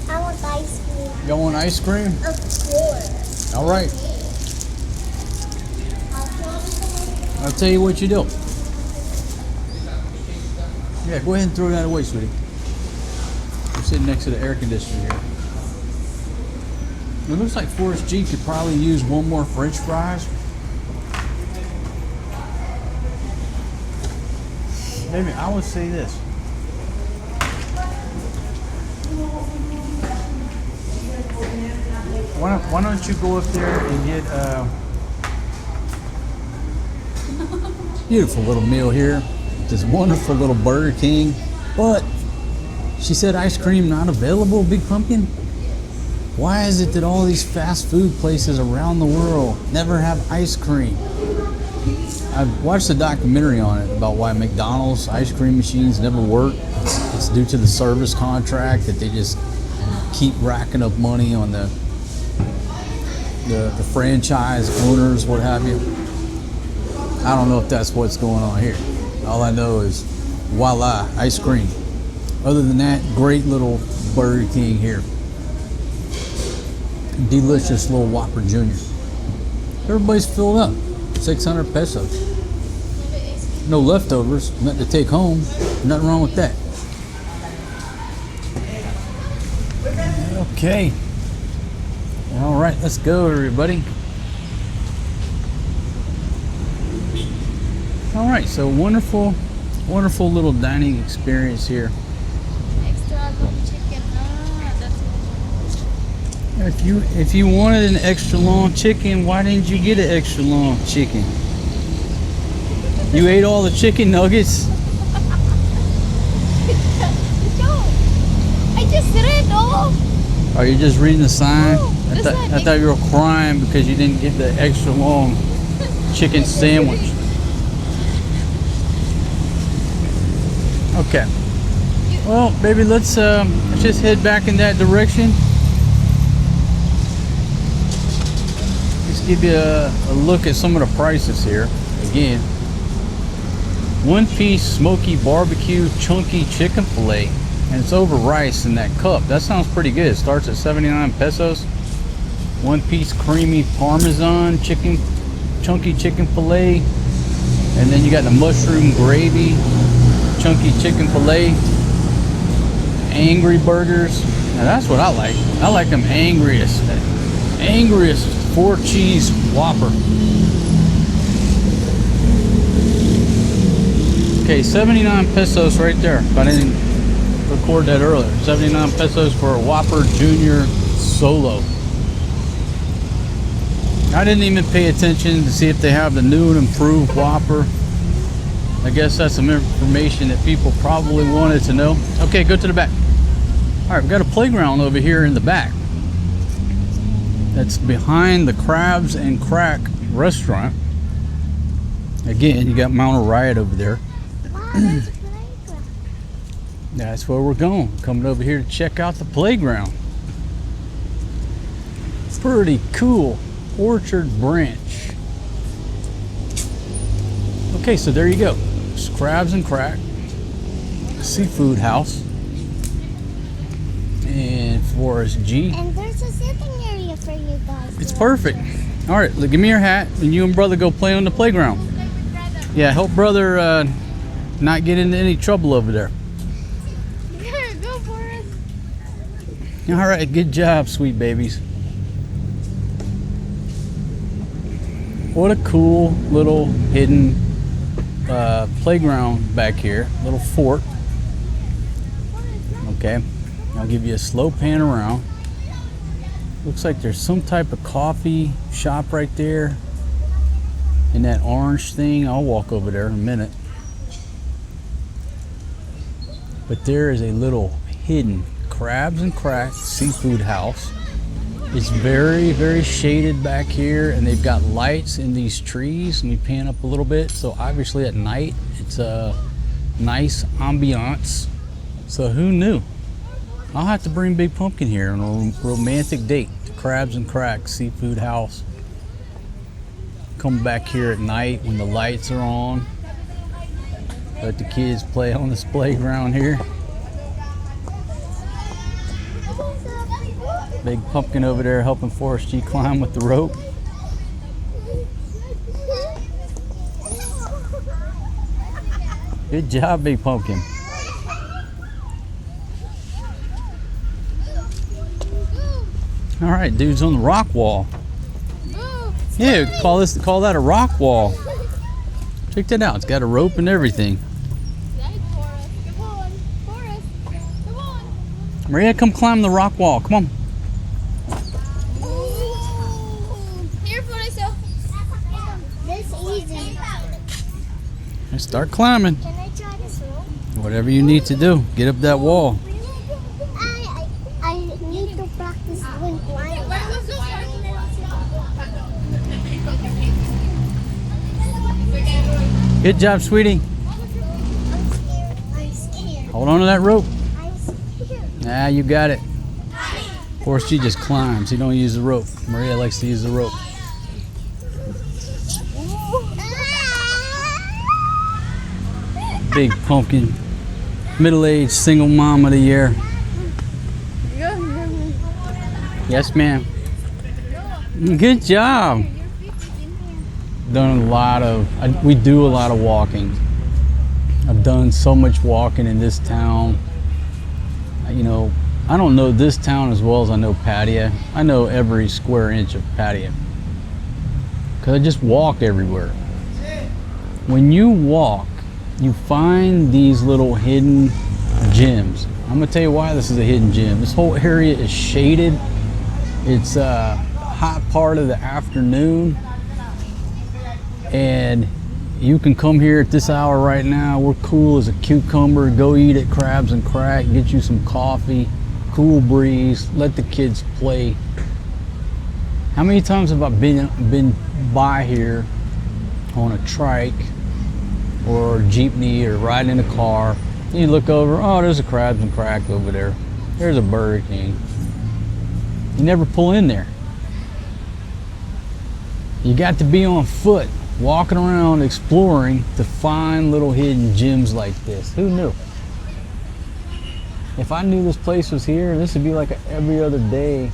I want ice cream. y'all want ice cream? Of course. All right. I'll tell you what you do. Yeah, go ahead and throw that away, sweetie. I'm sitting next to the air conditioner here. It looks like Forrest G could probably use one more French fries. Maybe I would say this. Why don't you go up there and get beautiful little meal here. This wonderful little Burger King. But she said ice cream not available, Big Pumpkin. Why is it that all these fast food places around the world never have ice cream? I watched a documentary on it about why McDonald's ice cream machines never work. It's due to the service contract that they just keep racking up money on the franchise owners, what have you. I don't know if that's what's going on here. All I know is voila, ice cream. Other than that, great little Burger King here. Delicious little Whopper Jr. Everybody's filled up. 600 pesos. No leftovers, nothing to take home. Nothing wrong with that. Okay. All right, let's go, everybody. All right, so wonderful little dining experience here. Extra long chicken. That's If you wanted an extra long chicken, why didn't you get an extra long chicken? You ate all the chicken nuggets? I just read all. Are you just reading the sign? No, I that's not thought you were crying because you didn't get the extra long chicken sandwich. Okay. Well, baby, let's just head back in that direction. Let's give you a look at some of the prices here. Again, one-piece smoky barbecue chunky chicken fillet, and it's over rice in that cup. That sounds pretty good. It starts at 79 pesos. One-piece creamy Parmesan chicken, chunky chicken fillet, and then you got the mushroom gravy chunky chicken fillet. Angry burgers. Now that's what I like. I like them angriest 4-cheese Whopper. Okay, 79 pesos right there. If I didn't record that earlier. 79 pesos for a Whopper Jr. Solo. I didn't even pay attention to see if they have the new and improved Whopper. I guess that's some information that people probably wanted to know. Okay, go to the back. All right, we've got a playground over here in the back. That's behind the Crabs and Crack restaurant. Again, you got Mount Riot over there. That's where we're going. Coming over here to check out the playground. Pretty cool. Orchard Branch. Okay, so there you go. It's Crabs and Crack Seafood House. And Forrest G. And there's a sitting area for you guys. It's perfect. All right, look, give me your hat, and you and brother go play on the playground. Yeah, help brother not get into any trouble over there. Go for it. All right, good job, sweet babies. What a cool little hidden playground back here, little fort. Okay, I'll give you a slow pan around. Looks like there's some type of coffee shop right there. And that orange thing, I'll walk over there in a minute. But there is a little hidden Crabs and Crack Seafood House. It's very, very shaded back here, and they've got lights in these trees. Let me pan up a little bit. So obviously at night, it's a nice ambiance. So who knew? I'll have to bring Big Pumpkin here on a romantic date. Crabs and Crack Seafood House. Come come back here at night when the lights are on. Let the kids play on this playground here. Big pumpkin over there helping Forrest G climb with the rope. Good job, Big Pumpkin. All right, dude's on the rock wall. Yeah, call that a rock wall. Check that out. It's got a rope and everything. Maria, come climb the rock wall. Come on. Here, Fernando. This easy. And start climbing. Can I try this rope? Whatever you need to do. Get up that wall. I need to practice doing climbing. Good job, sweetie. I'm scared. Hold on to that rope. I'm scared. Nah, you got it. Forrest G just climbs. He don't use the rope. Maria likes to use the rope. Big Pumpkin, middle-aged single mom of the year. Yes, ma'am. Good job. Done a lot of, we do a lot of walking. I've done so much walking in this town. You know, I don't know this town as well as I know Patia. I know every square inch of Patia, because I just walk everywhere. When you walk, you find these little hidden gems. I'm gonna tell you why this is a hidden gem. This whole area is shaded. It's a hot part of the afternoon, and you can come here at this hour right now. We're cool as a cucumber. Go eat at Crabs and Crack, get you some coffee, cool breeze, let the kids play. How many times have I been by here on a trike or jeepney or riding in a car? You look over, oh, there's a Crabs and Crack over there. There's a Burger King. You never pull in there. You got to be on foot, walking around, exploring to find little hidden gems like this. Who knew? If I knew this place was here, this would be like every other day.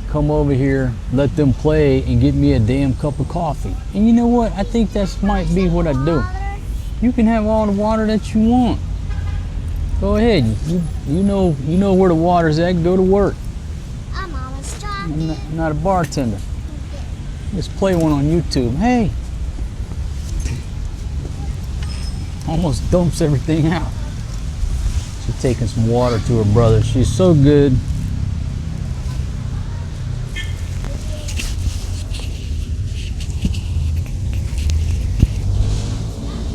Come over here, let them play, and get me a damn cup of coffee. And you know what? I think that might be what I do. You can have all the water that you want. Go ahead. You know where the water's at. Go to work. I'm almost done. I'm not a bartender. Just play one on YouTube. Hey. Almost dumps everything out. She's taking some water to her brother. She's so good.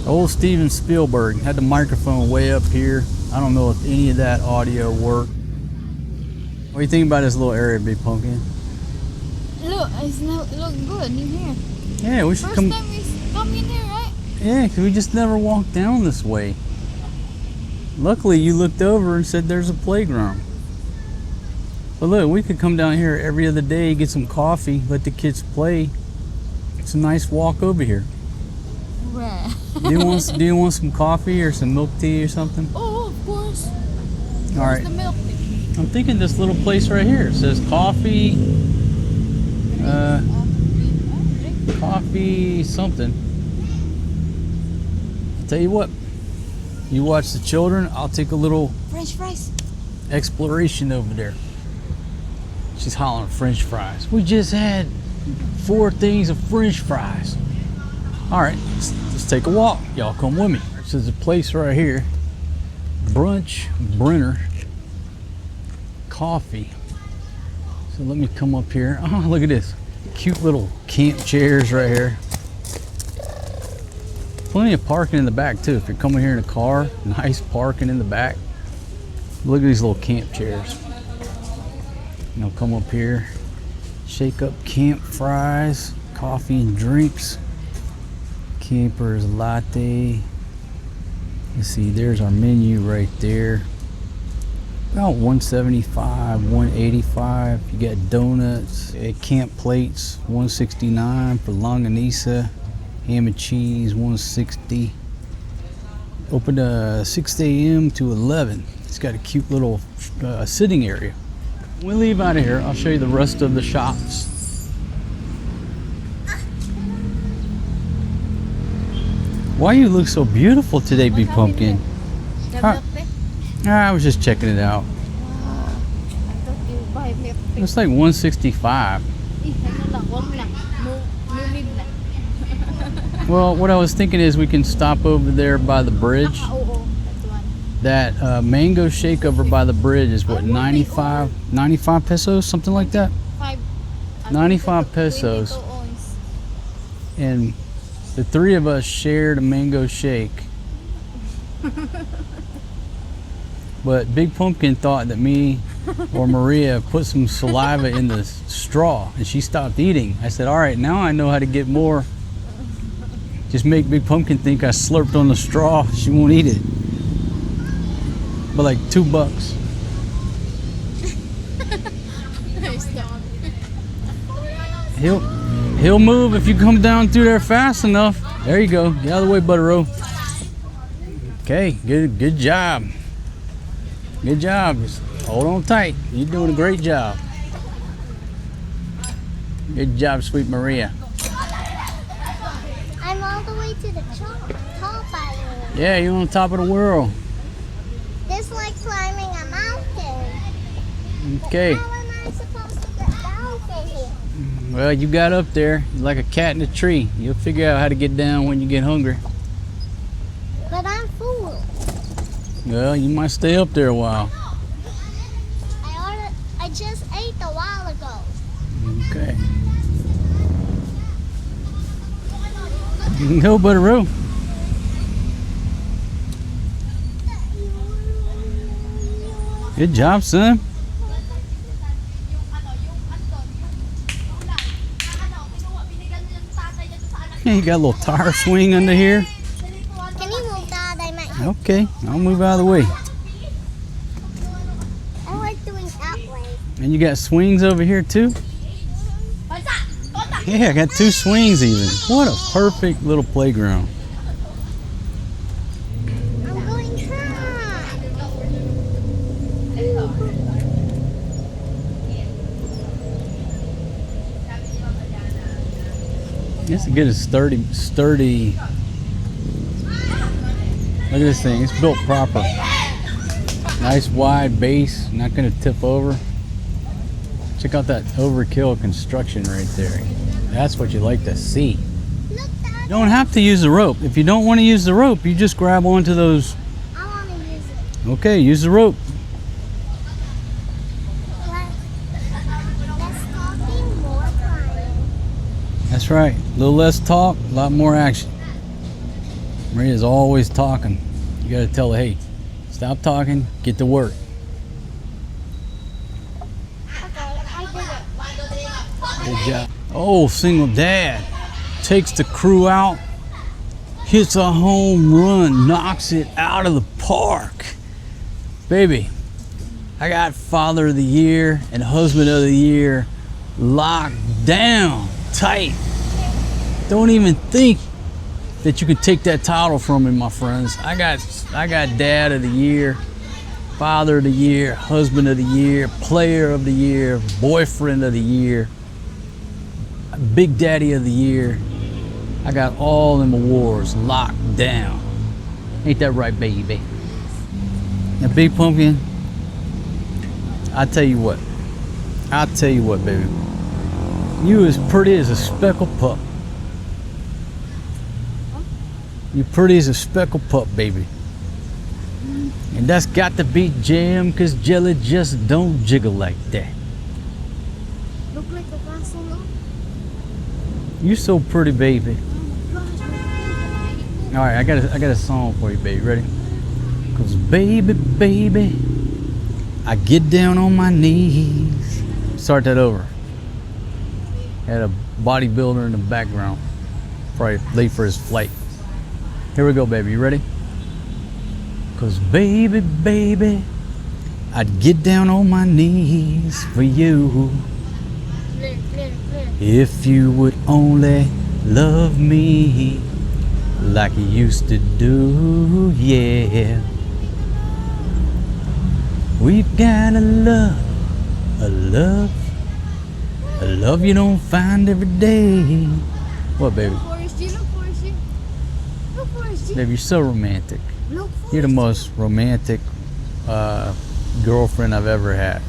Old Steven Spielberg had the microphone way up here. I don't know if any of that audio worked. What do you think about this little area, Big Pumpkin? Look, look good in here. Yeah, we should First come. time we come in here, right? Yeah, because we just never walked down this way. Luckily, you looked over and said there's a playground. But look, we could come down here every other day, get some coffee, let the kids play. It's a nice walk over here. Right. Do you want some coffee or some milk tea or something? Oh, of course. All right. The milk tea. I'm thinking this little place right here. It says coffee, coffee something. I'll tell you what. You watch the children. I'll take a little French fries. exploration over there. She's hollering French fries. We just had 4 things of French fries. All right, let's take a walk. Y'all come with me. This is a place right here. Brunch Brenner Coffee. So let me come up here. Oh, look at this. Cute little camp chairs right here. Plenty of parking in the back too. If you're coming here in a car, nice parking in the back. Look at these little camp chairs. You know, come up here, shake up camp fries, coffee and drinks. Camper's latte. You see, there's our menu right there. About 175, 185. You got donuts, camp plates, 169 for longanisa, ham and cheese, 160. Open 6 a.m. to 11. It's got a cute little sitting area. When we leave out of here, I'll show you the rest of the shops. Why you look so beautiful today, Big Pumpkin? Huh? I was just checking it out. It's like 165. Well, what I was thinking is we can stop over there by the bridge. That mango shake over by the bridge is what, 95 pesos, something like that? 95 pesos. And the three of us shared a mango shake. But Big Pumpkin thought that me or Maria put some saliva in the straw and she stopped eating. I said, all right, now I know how to get more. Just make Big Pumpkin think I slurped on the straw. She won't eat it. But like $2. He'll move if you come down through there fast enough. There you go. Get out of the way, Buttero. Okay, good job. Good job. Just hold on tight. You're doing a great job. Good job, sweet Maria. I'm all the way to the top island. Yeah, you're on top of the world. It's like climbing a mountain. Okay. How am I supposed to get down from here? Well, you got up there like a cat in a tree. You'll figure out how to get down when you get hungry. But I'm full. Well, you might stay up there a while. I just ate a while ago. Okay. You can go, Buttero. Good job, son. You got a little tire swing under here. Can you move that? I might. Okay, I'll move out of the way. I like doing that way. And you got swings over here too? Yeah, I got 2 swings even. What a perfect little playground. I'm going high. It's a good, sturdy. Look at this thing. It's built proper. Nice wide base. Not going to tip over. Check out that overkill construction right there. That's what you like to see. Look, Dad. You don't have to use the rope. If you don't want to use the rope, you just grab onto those. I want to use it. Okay, use the rope. Less talking, more climbing. That's right. A little less talk, a lot more action. Maria's always talking. You got to tell her, hey, stop talking, get to work. Okay, I did it. Good job. Oh, single dad takes the crew out, hits a home run, knocks it out of the park. Baby, I got Father of the Year and Husband of the Year locked down tight. Don't even think that you can take that title from me, my friends. I got Dad of the Year, Father of the Year, Husband of the Year, Player of the Year, Boyfriend of the Year, Big Daddy of the Year. I got all them awards locked down. Ain't that right, baby? Now, Big Pumpkin, I tell you what, baby. You as pretty as a speckled pup. You pretty as a speckled pup, baby. And that's got to be jam, cause jelly just don't jiggle like that. Look like a castle. You so pretty, baby. All right, I got a song for you, baby. Ready? Cause baby, I get down on my knees. Start that over. Had a bodybuilder in the background. Probably late for his flight. Here we go, baby. You ready? Cause baby, I'd get down on my knees for you Clear, clear, clear. if you would only love me like you used to do, yeah. We've got a love, a love, a love you don't find every day. What, baby? Forest G, look Forest G. Look Forest G. Baby, you're so romantic. Look Forest You're the most romantic girlfriend I've ever had.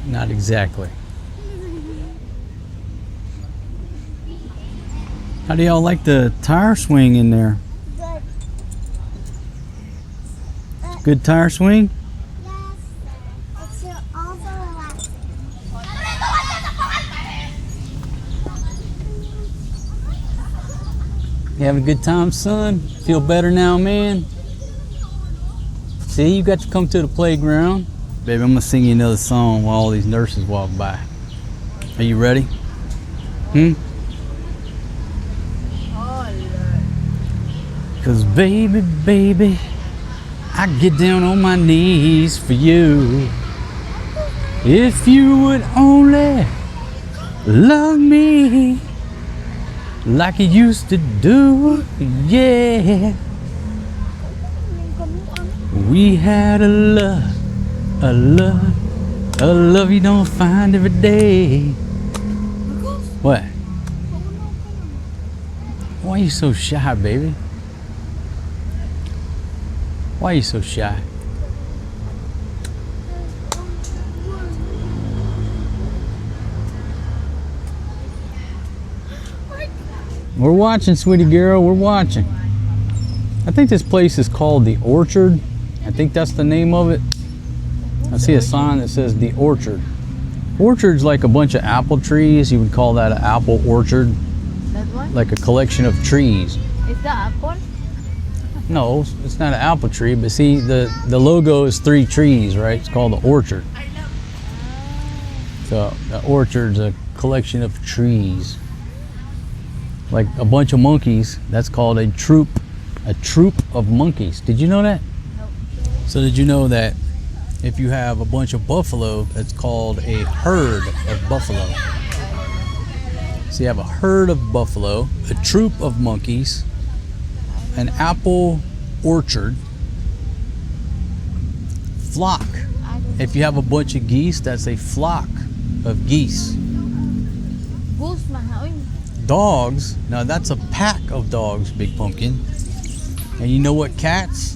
Not exactly. How do y'all like the tire swing in there? Good. Good tire swing? Yes. It's also relaxing. You having a good time, son? Feel better now, man? See, you got to come to the playground. Baby, I'm gonna sing you another song while all these nurses walk by. Are you ready? Hmm? Cause baby, baby, I get down on my knees for you. If you would only love me like you used to do, yeah. We had a love, a love, a love you don't find every day. What? Why are you so shy, baby? Why are you so shy? We're watching, sweetie girl, we're watching. I think this place is called The Orchard. I think that's the name of it. I see a sign that says The Orchard. Orchard's like a bunch of apple trees. You would call that an apple orchard. That one? Like a collection of trees. Is that apple? No, it's not an apple tree, but see, the logo is 3 trees, right? It's called the orchard. So the orchard's a collection of trees. Like a bunch of monkeys, that's called a troop of monkeys. Did you know that? Nope. So did you know that if you have a bunch of buffalo, that's called a herd of buffalo? So you have a herd of buffalo, a troop of monkeys, an apple orchard, flock. If you have a bunch of geese, that's a flock of geese. Wolf man, how Dogs, now that's a pack of dogs, Big Pumpkin. And you know what cats?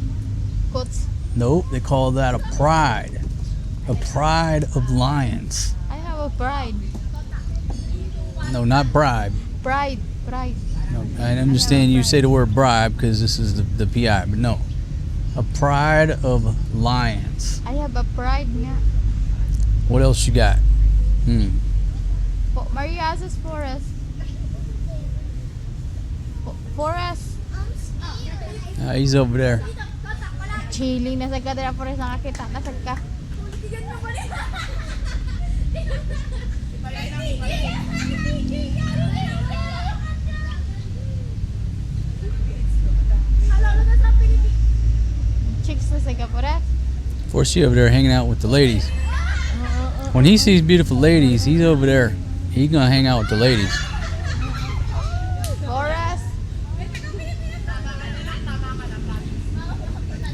Goats. Nope, they call that a pride. A pride of lions. I have a pride. No, not bribe. Pride. No, I understand you say the word bribe because this is the PI, but no. A pride of lions. I have a pride nga. What else you got? Maria's forest. Forest. He's over there. Chilling na sa kadera forest nakakita na sa ka. Chicks na sa ka forest. Forrest over there hanging out with the ladies. When he sees beautiful ladies, he's over there. He's gonna hang out with the ladies. Forest.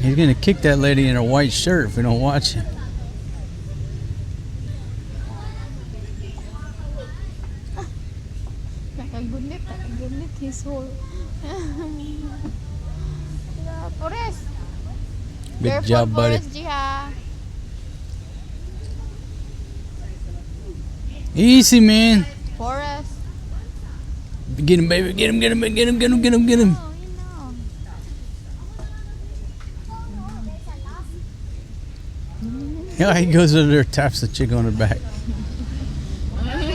He's gonna kick that lady in her white shirt if we don't watch him. Nakagunit his whole. Forest. Good Careful, job, buddy. Forest, Jiha. Easy, man. Forest. Get him, baby. Get him. Oh, you know. Yeah, he goes over there, taps the chick on her back. Ate,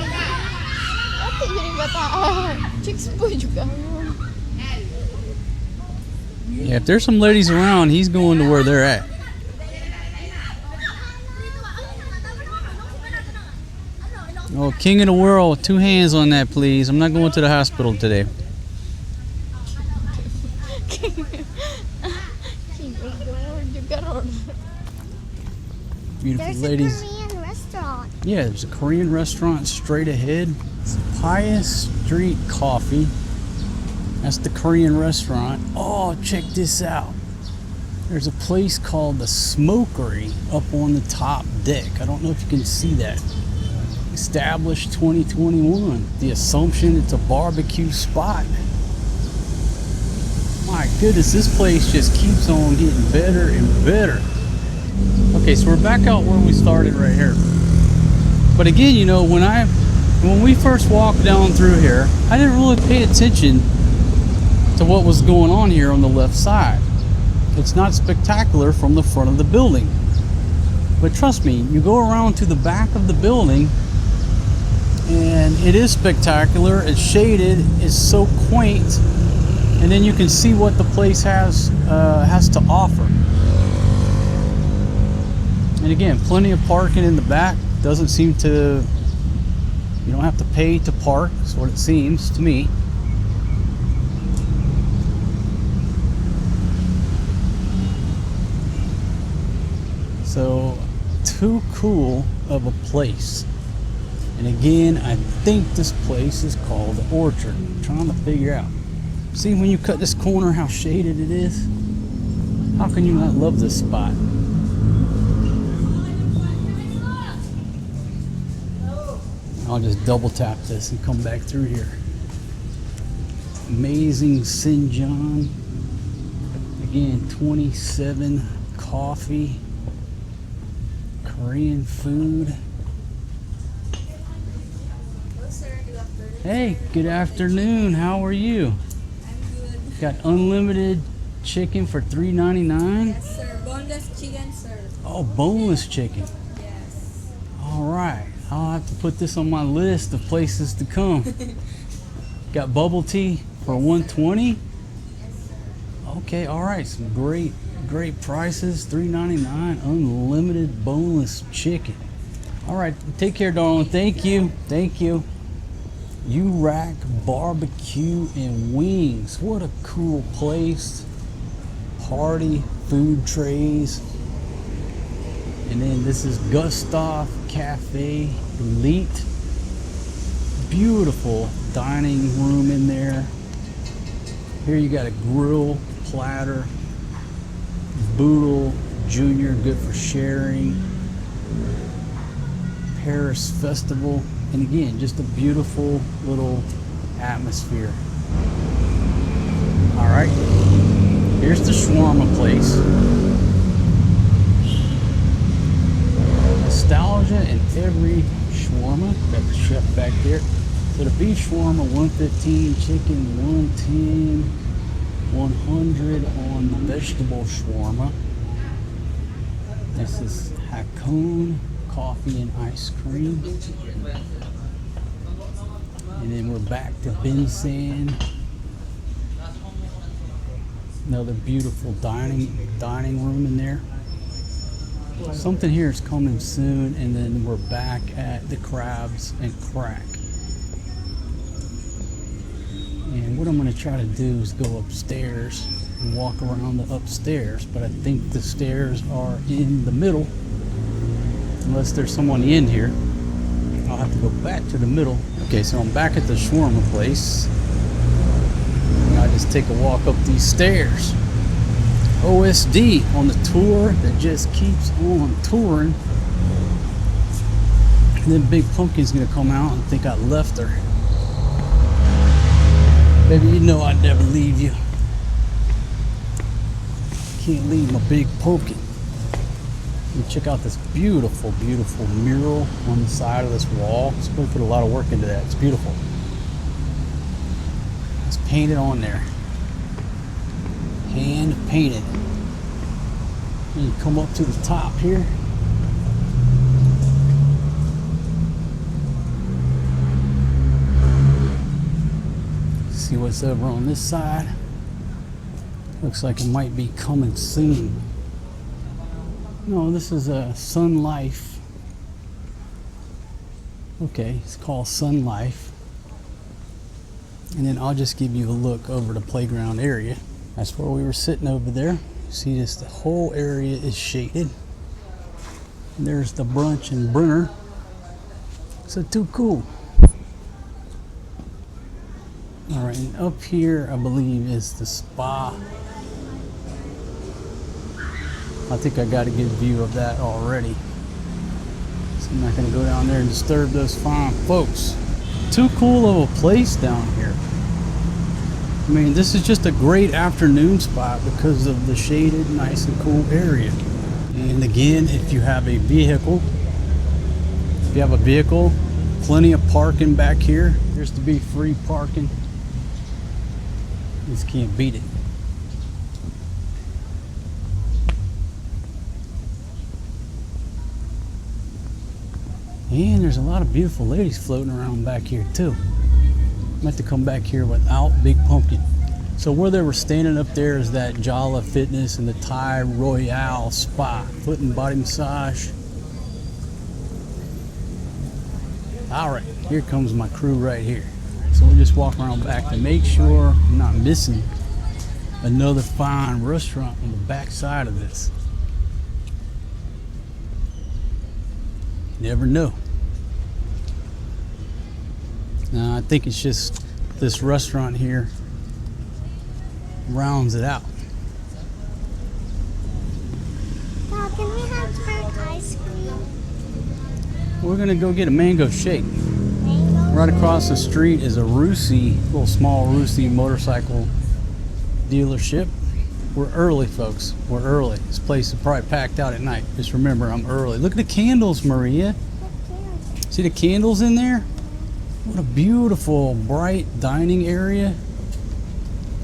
yun bata. Chicks po juga. Yeah, if there's some ladies around, he's going to where they're at. Oh, king of the world. 2 hands on that, please. I'm not going to the hospital today. King Beautiful There's ladies. a Korean restaurant. Yeah, there's a Korean restaurant straight ahead. It's Pius Street Coffee. That's the Korean restaurant. Oh, check this out. There's a place called the Smokery up on the top deck. I don't know if you can see that. Established 2021. The assumption it's a barbecue spot. My goodness, this place just keeps on getting better and better. Okay, so we're back out where we started right here. But again, you know, when we first walked down through here, I didn't really pay attention to what was going on here on the left side. It's not spectacular from the front of the building. But trust me, you go around to the back of the building and it is spectacular. It's shaded, it's so quaint, and then you can see what the place has to offer. And again, plenty of parking in the back. Doesn't seem to, you don't have to pay to park, is what it seems to me. So, too cool of a place. And again, I think this place is called the Orchard. I'm trying to figure out. See, when you cut this corner, how shaded it is? How can you not love this spot? I'll just double tap this and come back through here. Amazing Sinjan. Again, 27 coffee, Korean food. Hey, good afternoon. How are you? I'm good. Got unlimited chicken for $3.99. Yes, sir. Boneless chicken, sir. Oh, boneless chicken. Yes. All right. I'll have to put this on my list of places to come. Got bubble tea for $1.20. Yes, sir. Okay, all right. Some great prices. $3.99. Unlimited boneless chicken. All right. Take care, darling. Thank you. Thank you. U-Rack Barbecue and Wings. What a cool place. Party food trays. And then this is Gustav Cafe Elite. Beautiful dining room in there. Here you got a grill platter. Boodle Jr, good for sharing. Paris Festival. And again, just a beautiful little atmosphere. All right, here's the shawarma place. Nostalgia in every shawarma. Got the chef back there. So the beef shawarma, $115, chicken, $110, $100 on the vegetable shawarma. This is Hakone coffee and ice cream. And then we're back to Binsan. Another beautiful dining room in there. Something here is coming soon, and then we're back at the Crabs and Crack. And what I'm going to try to do is go upstairs and walk around the upstairs, but I think the stairs are in the middle, unless there's someone in here. I'll have to go back to the middle. Okay, so I'm back at the shawarma place. And I just take a walk up these stairs. OSD on the tour that just keeps on touring. And then Big Pumpkin's gonna come out and think I left her. Baby, you know I'd never leave you. Can't leave my Big Pumpkin. You check out this beautiful, beautiful mural on the side of this wall. It's going to put a lot of work into that. It's beautiful. It's painted on there. Hand painted. And you come up to the top here. See what's over on this side. Looks like it might be coming soon. No, this is a Sun Life. Okay, it's called Sun Life. And then I'll just give you a look over the playground area. That's where we were sitting over there. See this, the whole area is shaded. And there's the brunch and Brunner. So too cool. All right, and up here I believe is the spa. I think I got a good view of that already. So I'm not gonna go down there and disturb those fine folks. Too cool of a place down here. I mean, this is just a great afternoon spot because of the shaded, nice and cool area. And again, if you have a vehicle, plenty of parking back here. There's to be free parking. Just can't beat it. And there's a lot of beautiful ladies floating around back here too. I meant to come back here without Big Pumpkin. So where they were standing up there is that Jala Fitness and the Thai Royale Spa, foot and body massage. All right, here comes my crew right here. So we'll just walk around back to make sure I'm not missing another fine restaurant on the back side of this. Never know. Now I think it's just this restaurant here rounds it out. Dad, can we have burnt ice cream? We're gonna go get a mango shake. Mango? Right across the street is a little small Rusi motorcycle dealership. We're early, folks. We're early. This place is probably packed out at night. Just remember, I'm early. Look at the candles, Maria. See the candles in there? What a beautiful, bright dining area.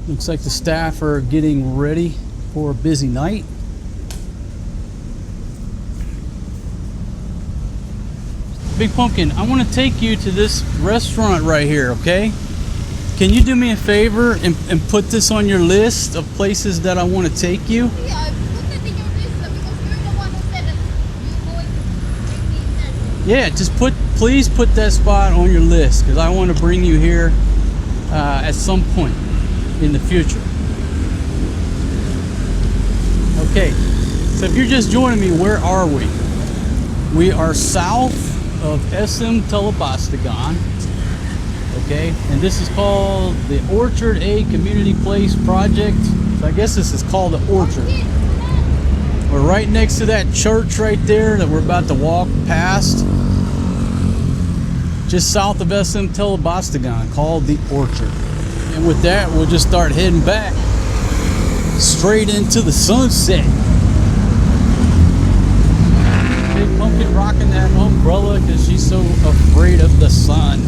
Looks like the staff are getting ready for a busy night. Big Pumpkin, I want to take you to this restaurant right here, okay? Can you do me a favor and put this on your list of places that I want to take you? Yeah, I put that in your list because you're the one who said that you're going to bring me there. Yeah, just please put that spot on your list because I want to bring you here at some point in the future. Okay, so if you're just joining me, where are we? We are south of SM Telabastagan. Okay, and this is called the Orchard A Community Place Project. So I guess this is called the Orchard. We're right next to that church right there that we're about to walk past. Just south of SM Telabastagan, called the Orchard. And with that, we'll just start heading back straight into the sunset. Big Pumpkin rocking that umbrella because she's so afraid of the sun.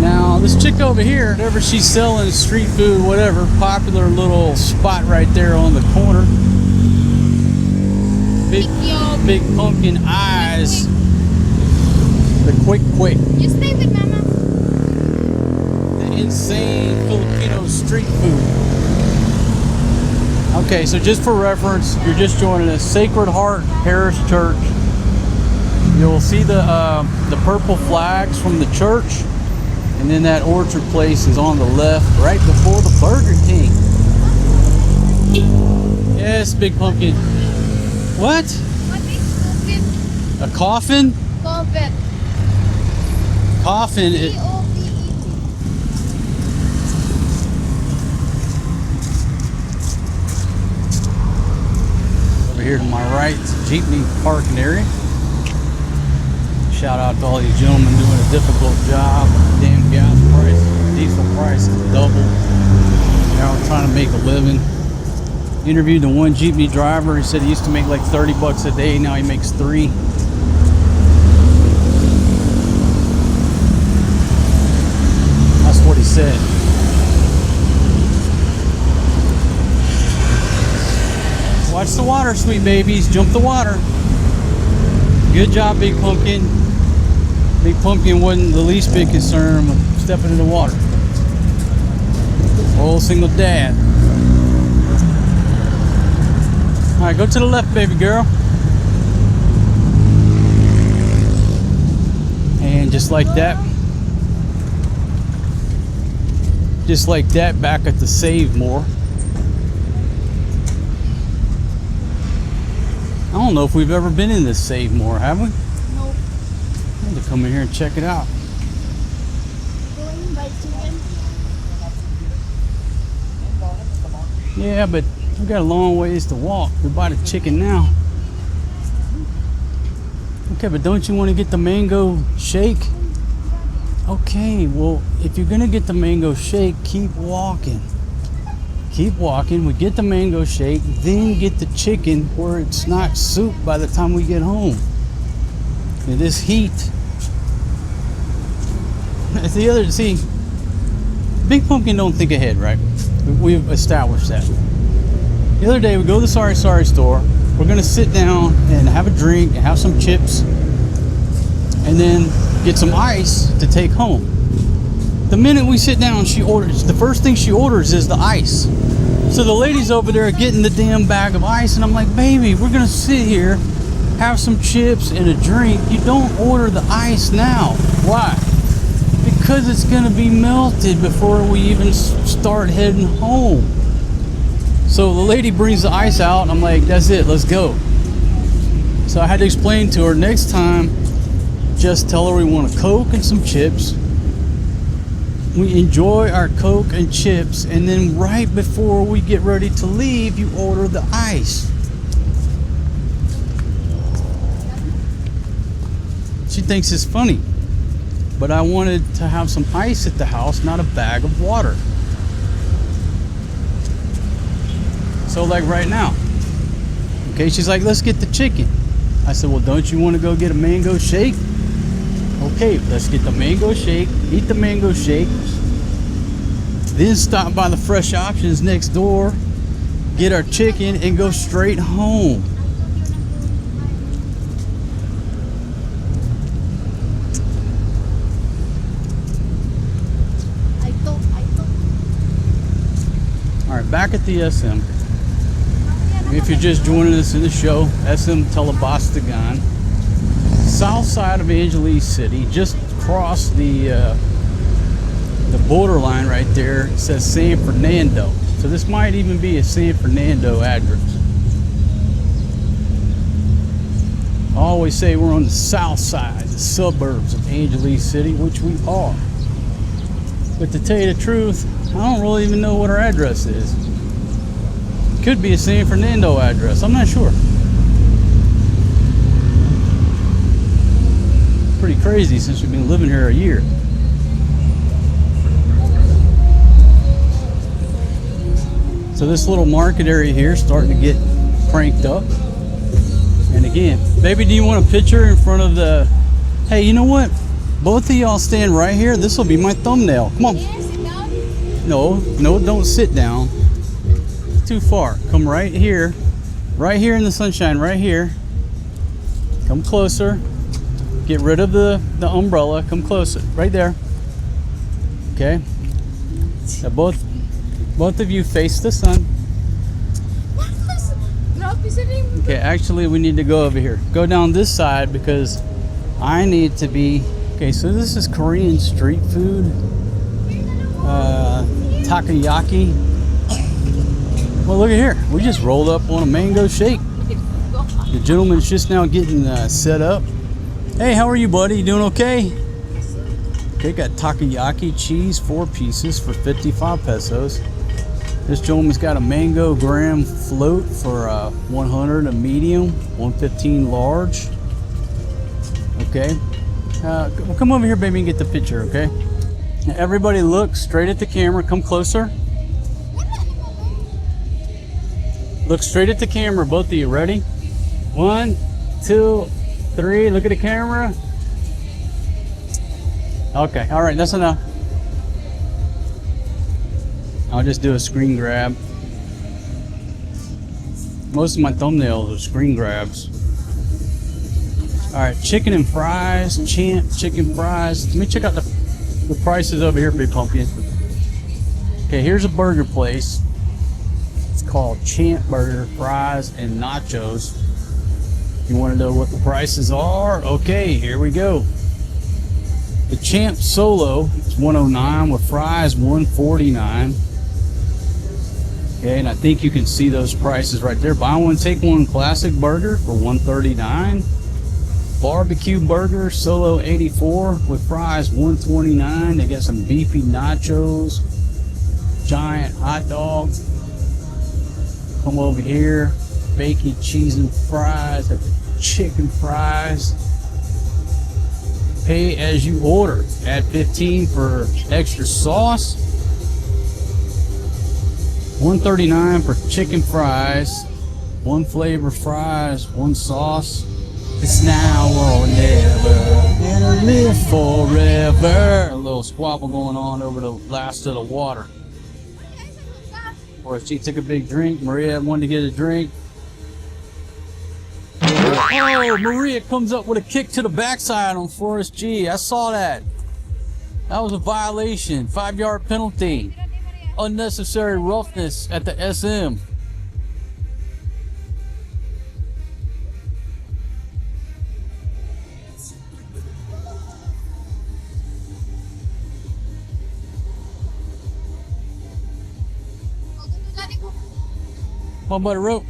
Now, this chick over here, whatever she's selling, street food, whatever, popular little spot right there on the corner. Big Pumpkin eyes. The quick. You stay with Mama. The insane Filipino street food. Okay, so just for reference, if you're just joining us, Sacred Heart Parish Church. You'll see the purple flags from the church. And then that Orchard place is on the left, right before the Burger King. Yes, Big Pumpkin. What? What is A coffin? COVID? Coffin. Over here to my right, it's a jeepney parking area. Shout out to all these gentlemen doing a difficult job. Damn gas price, diesel price is double. Now we're trying to make a living. Interviewed the one jeepney driver. He said he used to make like 30 bucks a day. Now he makes 3. That's what he said. Watch the water, sweet babies. Jump the water. Good job, Big Pumpkin. Big Pumpkin wasn't the least bit concerned with stepping in the water. Old single dad. All right, go to the left, baby girl. And just like that, just like that back at the Save More. I don't know if we've ever been in this Save More, have we? Nope. I need to come in here and check it out. Going by chicken. Yeah, but we got a long ways to walk. We buy the chicken now. Okay, but don't you want to get the mango shake? Okay, well, if you're gonna get the mango shake, keep walking. Keep walking. We get the mango shake, then get the chicken where it's not soup by the time we get home. In this heat. It's the other, see, Big Pumpkin don't think ahead, right? We've established that. The other day we go to the Sorry store. We're gonna sit down and have a drink and have some chips and then get some ice to take home. The minute we sit down, she orders, the first thing she orders is the ice. So the ladies over there are getting the damn bag of ice and I'm like, baby, we're gonna sit here, have some chips and a drink. You don't order the ice now. Why? Because it's gonna be melted before we even start heading home. So the lady brings the ice out and I'm like, that's it, let's go. So I had to explain to her, next time, just tell her we want a Coke and some chips. We enjoy our Coke and chips, and then right before we get ready to leave, you order the ice. She thinks it's funny, but I wanted to have some ice at the house, not a bag of water. So like right now, okay, she's like, let's get the chicken. I said, well, don't you want to go get a mango shake? Okay, let's get the mango shake, eat the mango shake, then stop by the Fresh Options next door, get our chicken, and go straight home. All right, back at the SM. If you're just joining us in the show, SM Telabastagan, south side of Angeles City, just across the borderline right there. It says San Fernando. So this might even be a San Fernando address. I always say we're on the south side, the suburbs of Angeles City, which we are. But to tell you the truth, I don't really even know what our address is. Could be a San Fernando address, I'm not sure. Pretty crazy since we've been living here a year. So this little market area here is starting to get cranked up. And again, baby, do you want a picture in front of the... Hey, you know what? Both of y'all stand right here. This will be my thumbnail. Come on. No, don't sit down. Too far. Come right here in the sunshine, right here. Come closer. Get rid of the umbrella. Come closer, right there. Okay. Now both of you face the sun. Okay, actually we need to go over here. Go down this side because I need to be... Okay, so this is Korean street food. Takoyaki. Well, look at here. We just rolled up on a mango shake. The gentleman's just now getting set up. Hey, how are you, buddy? You doing okay? Okay, got takoyaki cheese, 4 pieces for 55 pesos. This gentleman's got a mango graham float for 100, a medium, 115 large. Okay. Well, come over here, baby, and get the picture, okay? Now, everybody look straight at the camera. Come closer. Look straight at the camera, both of you. Ready? 1, 2, 3. Look at the camera. Okay, all right, that's enough. I'll just do a screen grab. Most of my thumbnails are screen grabs. All right, chicken and fries, Champ chicken fries. Let me check out the prices over here, Big Pumpkin. Okay, here's a burger place. It's called Champ Burger, fries and nachos. You want to know what the prices are? Okay, here we go. The Champ Solo is $109 with fries $149. Okay, and I think you can see those prices right there. Buy one, take one classic burger for $139. Barbecue burger Solo 84 with fries $129. They got some beefy nachos, giant hot dogs. Come over here, bacon, cheese, and fries. Chicken fries. Pay as you order. Add 15 for extra sauce. $139 for chicken fries. One flavor fries, one sauce. It's now or never. And live forever. A little squabble going on over the last of the water. Of course, she took a big drink. Maria wanted to get a drink. Oh, Maria comes up with a kick to the backside on Forrest G. I saw that. That was a violation. 5-yard penalty. Unnecessary roughness at the SM. Come on, buddy, rope.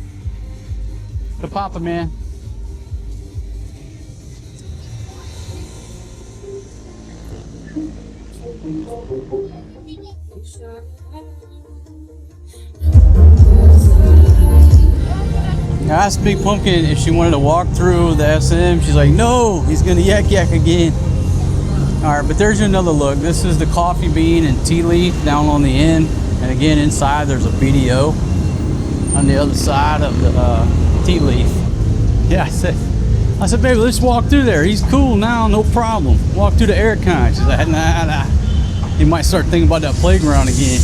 The Papa, man. I asked Big Pumpkin if she wanted to walk through the SM. She's like, no, he's gonna yak again. All right, but there's another look. This is the coffee bean and tea leaf down on the end. And again, inside there's a BDO on the other side of the tea leaf. Yeah, I said, baby, let's walk through there. He's cool now, no problem. Walk through the air con. She's like, nah. He might start thinking about that playground again.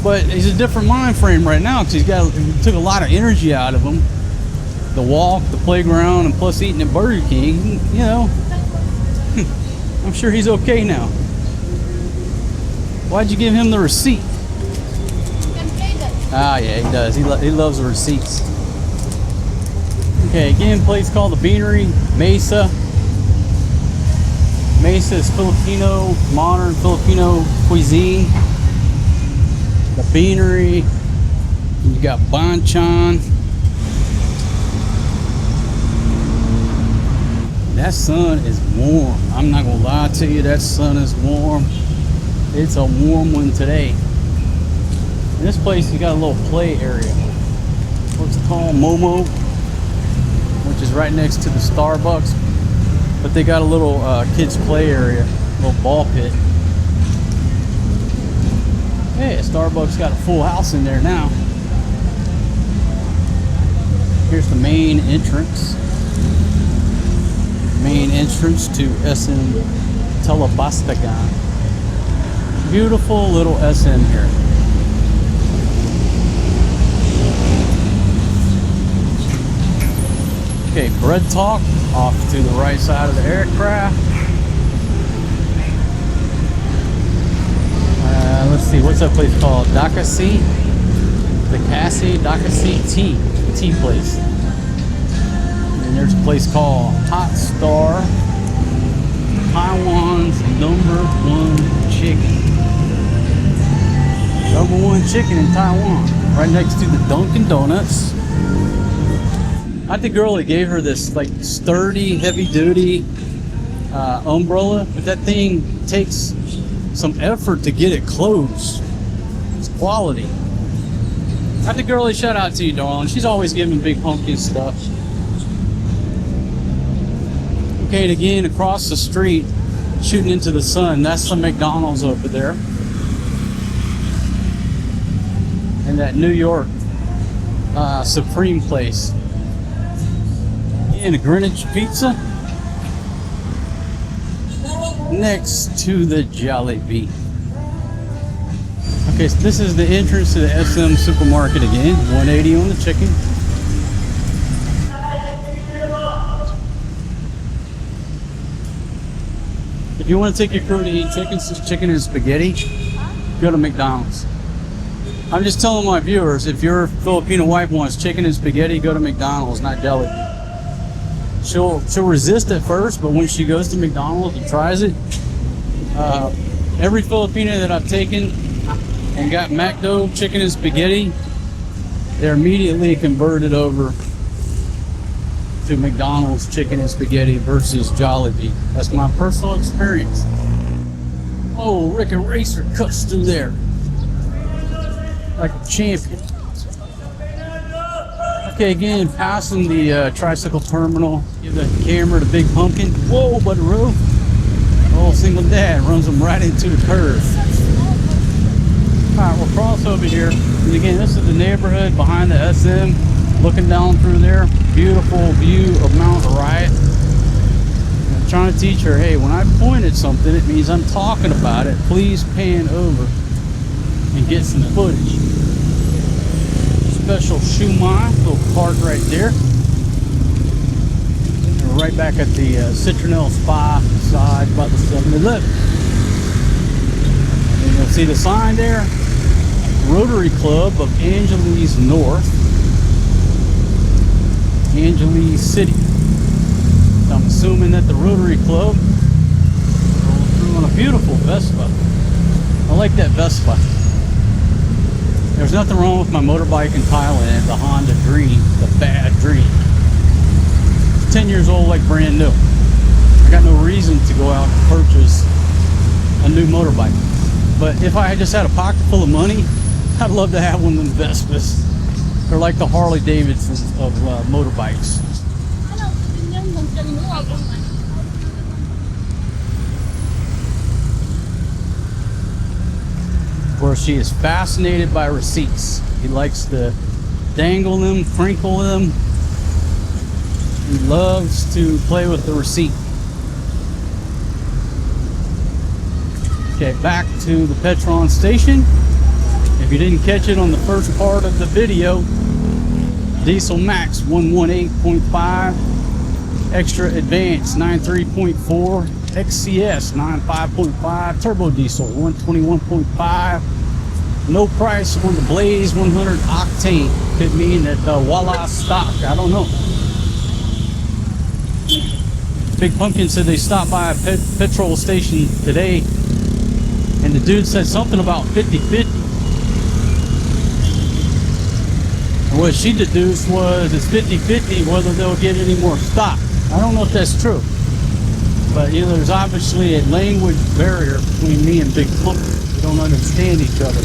But he's a different mind frame right now because he took a lot of energy out of him. The walk, the playground, and plus eating at Burger King, you know. I'm sure he's okay now. Why'd you give him the receipt? Ah, yeah, he does. He loves the receipts. Okay, again, place called the Beanery, Mesa. Mesa is Filipino, modern Filipino cuisine. The Beanery. You got banchan. That sun is warm. I'm not gonna lie to you, that sun is warm. It's a warm one today. In this place, you got a little play area. What's it called? Momo, which is right next to the Starbucks. But they got a little kids play area, little ball pit. Hey, Starbucks got a full house in there now. Here's the main entrance. Main entrance to SM Telabastagan. Beautiful little SM here. Okay, Bread Talk off to the right side of the aircraft. Let's see, what's that place called? Dakasi? The Dakasi tea place. And there's a place called Hot Star, Taiwan's #1 chicken. #1 chicken in Taiwan, right next to the Dunkin' Donuts. I think girlie gave her this like sturdy, heavy-duty umbrella, but that thing takes some effort to get it closed. It's quality. I think girlie, shout out to you, darling. She's always giving Big Pumpkin stuff. Okay, and again, across the street, shooting into the sun, that's some McDonald's over there. And that New York Supreme place. And a Greenwich Pizza next to the Jollibee. Okay, so this is the entrance to the SM supermarket again. 180 on the chicken. If you want to take your crew to eat chicken and spaghetti, go to McDonald's. I'm just telling my viewers, if your Filipino wife wants chicken and spaghetti, go to McDonald's, not Jollibee. She'll resist at first, but when she goes to McDonald's and tries it, every Filipino that I've taken and got McDo chicken and spaghetti, they're immediately converted over to McDonald's chicken and spaghetti versus Jollibee. That's my personal experience. Oh, Rick and Racer cuts through there like a champion. Okay, again, passing the tricycle terminal. Give the camera the big pumpkin. Whoa, buddy-roo. Oh, single dad runs them right into the curve. All right, we'll cross over here. And again, this is the neighborhood behind the SM. Looking down through there, beautiful view of Mount Riot. I'm trying to teach her, hey, when I point at something, it means I'm talking about it. Please pan over and get some footage. Special Shumai, little park right there. And we're right back at the Citronelle Spa side by the 7-Eleven. And you'll see the sign there, Rotary Club of Angeles North, Angeles City. So I'm assuming that the Rotary Club rolled through on a beautiful Vespa. I like that Vespa. There's nothing wrong with my motorbike in Thailand, the Honda Dream, the bad dream. It's 10 years old, like brand new. I got no reason to go out and purchase a new motorbike. But if I just had a pocket full of money, I'd love to have one of them Vespas. They're like the Harley Davidsons of motorbikes. Where she is fascinated by receipts. He likes to dangle them, crinkle them. He loves to play with the receipt. Okay, back to the Petron station. If you didn't catch it on the first part of the video, Diesel Max 118.5, Extra Advanced 93.4, XCS 95.5, Turbo Diesel 121.5. No price on the Blaze 100 octane. Could mean that voila stock. I don't know. Big Pumpkin said they stopped by a petrol station today, and the dude said something about 50-50. And what she deduced was it's 50-50 whether they'll get any more stock. I don't know if that's true. But you know, there's obviously a language barrier between me and Big Pumpkin. We don't understand each other.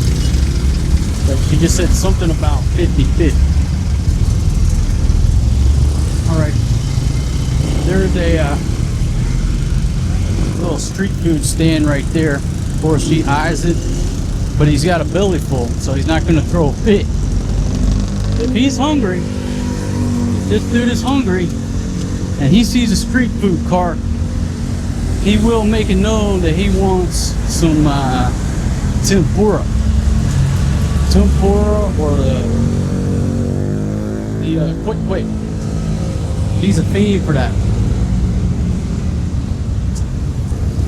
But she just said something about 50-50. Alright. There's a little street food stand right there. Of course, she eyes it. But he's got a belly full, so he's not going to throw a fit. If he's hungry, this dude is hungry, and he sees a street food cart, he will make it known that he wants some tempura. Tempura or the quick. He's a fiend for that.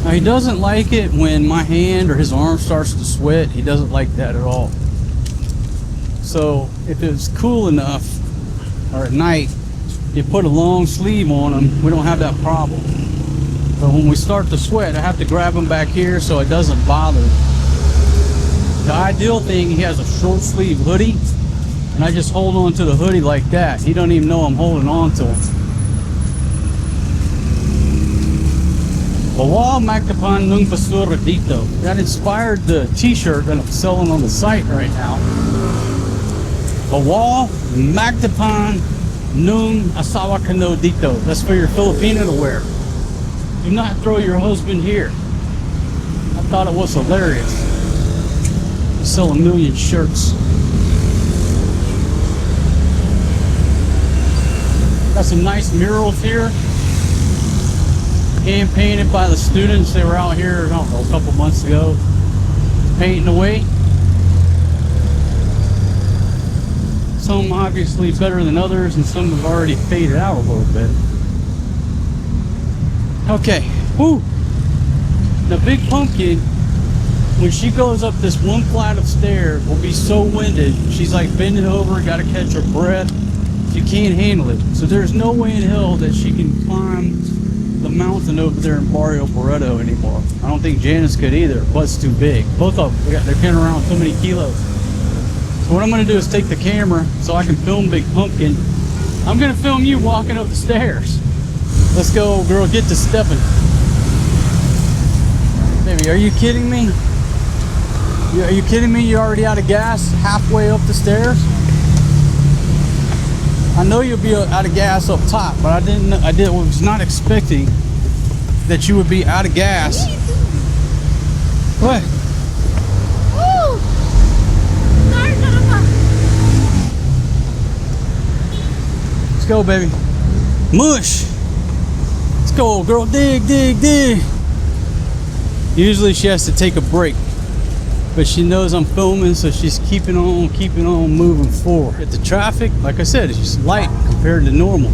Now, he doesn't like it when my hand or his arm starts to sweat. He doesn't like that at all. So if it's cool enough, or at night, you put a long sleeve on him, we don't have that problem. But when we start to sweat, I have to grab him back here so it doesn't bother him. The ideal thing, he has a short sleeve hoodie, and I just hold on to the hoodie like that. He don't even know I'm holding on to him. Bawal Magtapan Nung Basura Dito. That inspired the t-shirt that I'm selling on the site right now. Bawal Magtapan Nung Asawa Kano Dito. That's for your Filipino to wear. Do not throw your husband here. I thought it was hilarious. I sell 1 million shirts. Got some nice murals here. Hand painted by the students. They were out here, I don't know, a couple months ago, painting away. Some obviously better than others, and some have already faded out a little bit. Okay, whoo! The Big Pumpkin, when she goes up this one flight of stairs, will be so winded. She's like bending over, got to catch her breath. She can't handle it. So there's no way in hell that she can climb the mountain over there in Barrio Barreto anymore. I don't think Janice could either. Butt's too big. Both of them, they're carrying around too many kilos. So what I'm gonna do is take the camera so I can film Big Pumpkin. I'm gonna film you walking up the stairs. Let's go, girl, get to stepping. Baby, are you kidding me? Are you kidding me? You're already out of gas halfway up the stairs? I know you'll be out of gas up top, but I was not expecting that you would be out of gas. What? Woo! Let's go, baby. Mush! Let's go, girl. Dig, dig, dig. Usually she has to take a break, but she knows I'm filming, so she's keeping on moving forward. The traffic, like I said, is just light compared to normal.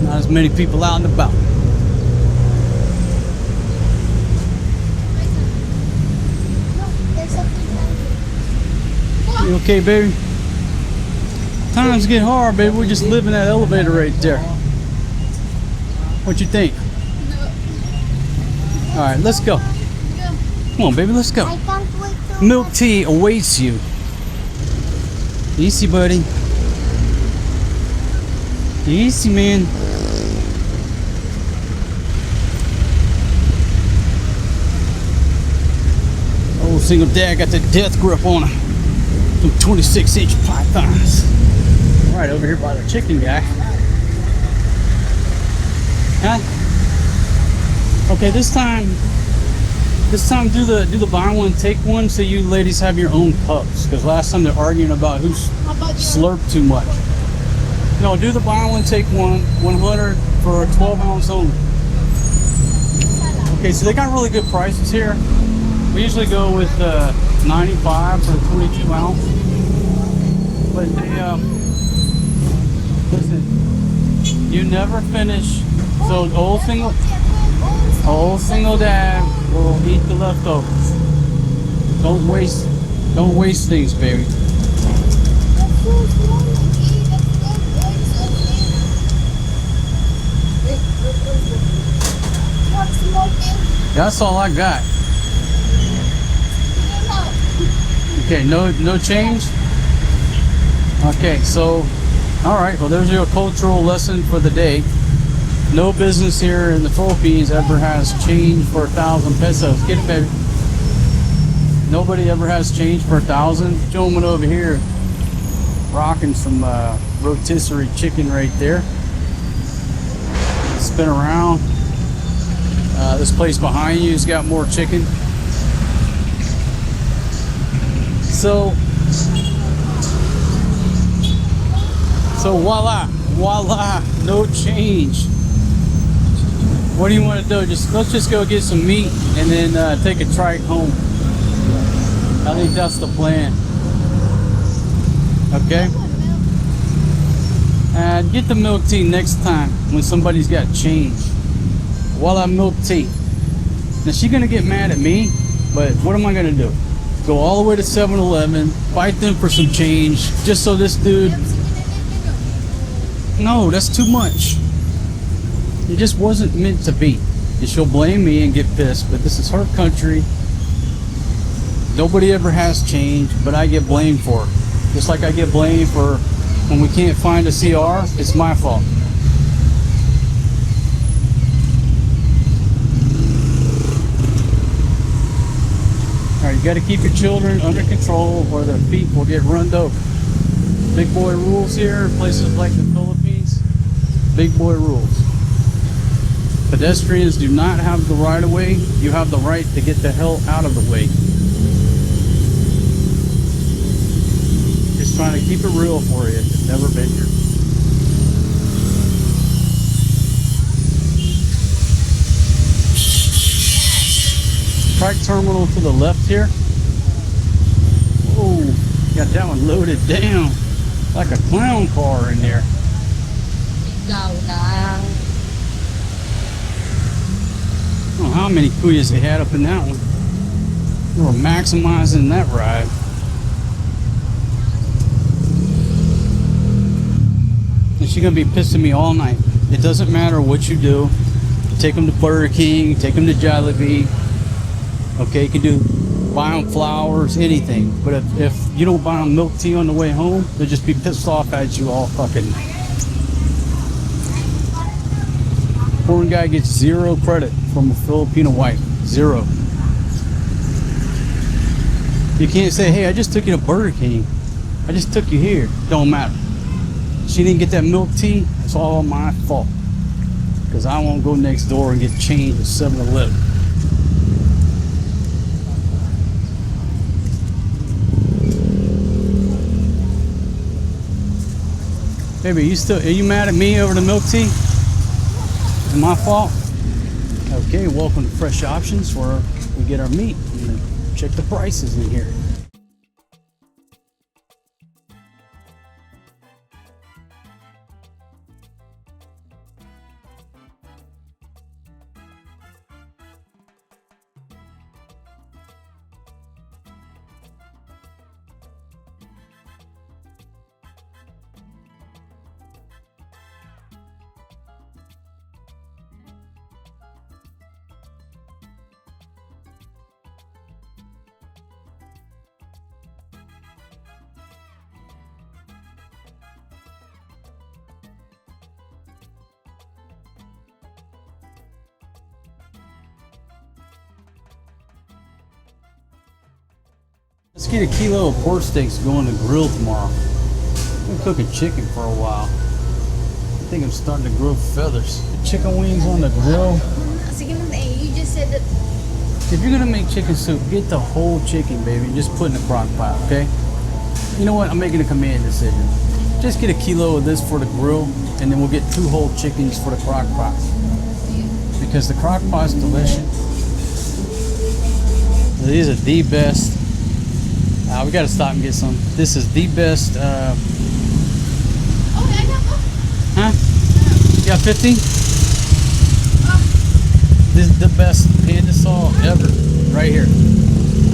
Not as many people out and about. There's something down here. You okay, baby? Times get hard, baby. We're just living that elevator right there. What you think? All right, let's go. Come on, baby, let's go. I can't wait to Milk tea awaits you. Easy, buddy. Easy, man. Old single dad got the death grip on him. Them 26-inch pythons. Right over here by the chicken guy. Huh? Okay, this time do the buy one take one, so you ladies have your own cups, because last time they're arguing about who slurped too much. No, do the buy one take one, 100 for a 12-ounce only. Okay, so they got really good prices here. We usually go with 95 for 22 ounce, but they listen, you never finish. So old single dad will eat the leftovers. Don't waste things, baby. That's all I got. Okay, no change? Okay, so all right, well, there's your cultural lesson for the day. No business here in the Philippines ever has change for 1,000 pesos. Get it, baby. Nobody ever has change for 1,000. Gentleman over here rocking some rotisserie chicken right there. Spin around. This place behind you has got more chicken. So voila, no change. What do you want to do? Let's just go get some meat and then take a trike home. I think that's the plan. Okay. And get the milk tea next time when somebody's got change. Voila, milk tea. Now she's gonna get mad at me, but what am I gonna do? Go all the way to 7-Eleven, fight them for some change, just so this dude. No, that's too much. It just wasn't meant to be. And she'll blame me and get pissed, but this is her country. Nobody ever has change, but I get blamed for it. Just like I get blamed for when we can't find a CR, it's my fault. Alright, you gotta keep your children under control or their feet will get runned over. Big boy rules here in places like the Philippines. Big boy rules. Pedestrians do not have the right of way. You have the right to get the hell out of the way. Just trying to keep it real for you if you've never been here. Trike terminal to the left here. Oh, got that one loaded down like a clown car in there. I don't know how many kuyas they had up in that one. They were maximizing that ride. and she's gonna be pissing me all night. It doesn't matter what you do. Take them to Burger King, take them to Jollibee. Okay, you can do buy them flowers, anything. But if you don't buy them milk tea on the way home, they'll just be pissed off at you all fucking. Foreign guy gets 0 credit from a Filipino wife. 0. You can't say, hey, I just took you to Burger King. I just took you here. Don't matter. She didn't get that milk tea. It's all my fault. Because I won't go next door and get changed at 7-Eleven. Baby, are you mad at me over the milk tea? Is it my fault? Okay, welcome to Fresh Options, where we get our meat. I'm gonna check the prices in here. Let's get a kilo of pork steaks going to grill tomorrow. I'm gonna cook a chicken for a while. I think I'm starting to grow feathers. The chicken wings on the grill. You just said that. If you're gonna make chicken soup, get the whole chicken, baby. Just put in the crock pot, okay? You know what? I'm making a command decision. Just get a kilo of this for the grill, and then we'll get 2 whole chickens for the crock pot. Because the crock pot's delicious. These are the best. We gotta stop and get some. This is the best. Oh, I got Huh? You got 50? This is the best Pandesal ever, right here.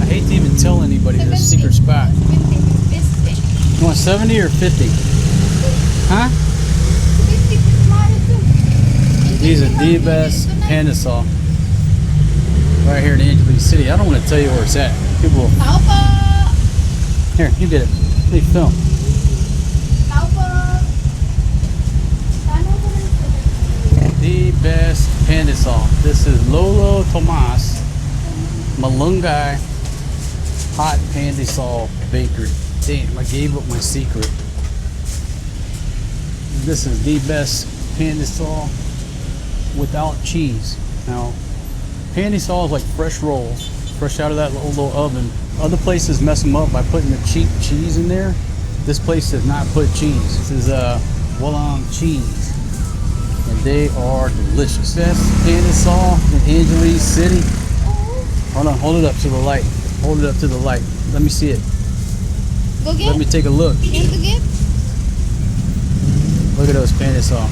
I hate to even tell anybody this secret spot. 50. You want 70 or 50? Huh? 50. These are the best Pandesal. Right here in Angeles City. I don't want to tell you where it's at. People will. Here, you get it. They film. The best Pandesal. This is Lolo Tomas Malunggay Hot Pandesal Bakery. Damn, I gave up my secret. This is the best Pandesal without cheese. Now, Pandesal is like fresh rolls, fresh out of that little oven. Other places mess them up by putting the cheap cheese in there. This place does not put cheese. This is Wallang cheese. And they are delicious. Best Pandesal in Angeles City. Hold on, hold it up to the light. Hold it up to the light. Let me see it. Go get. Let me take a look. You have to get. Look at those Pandesal.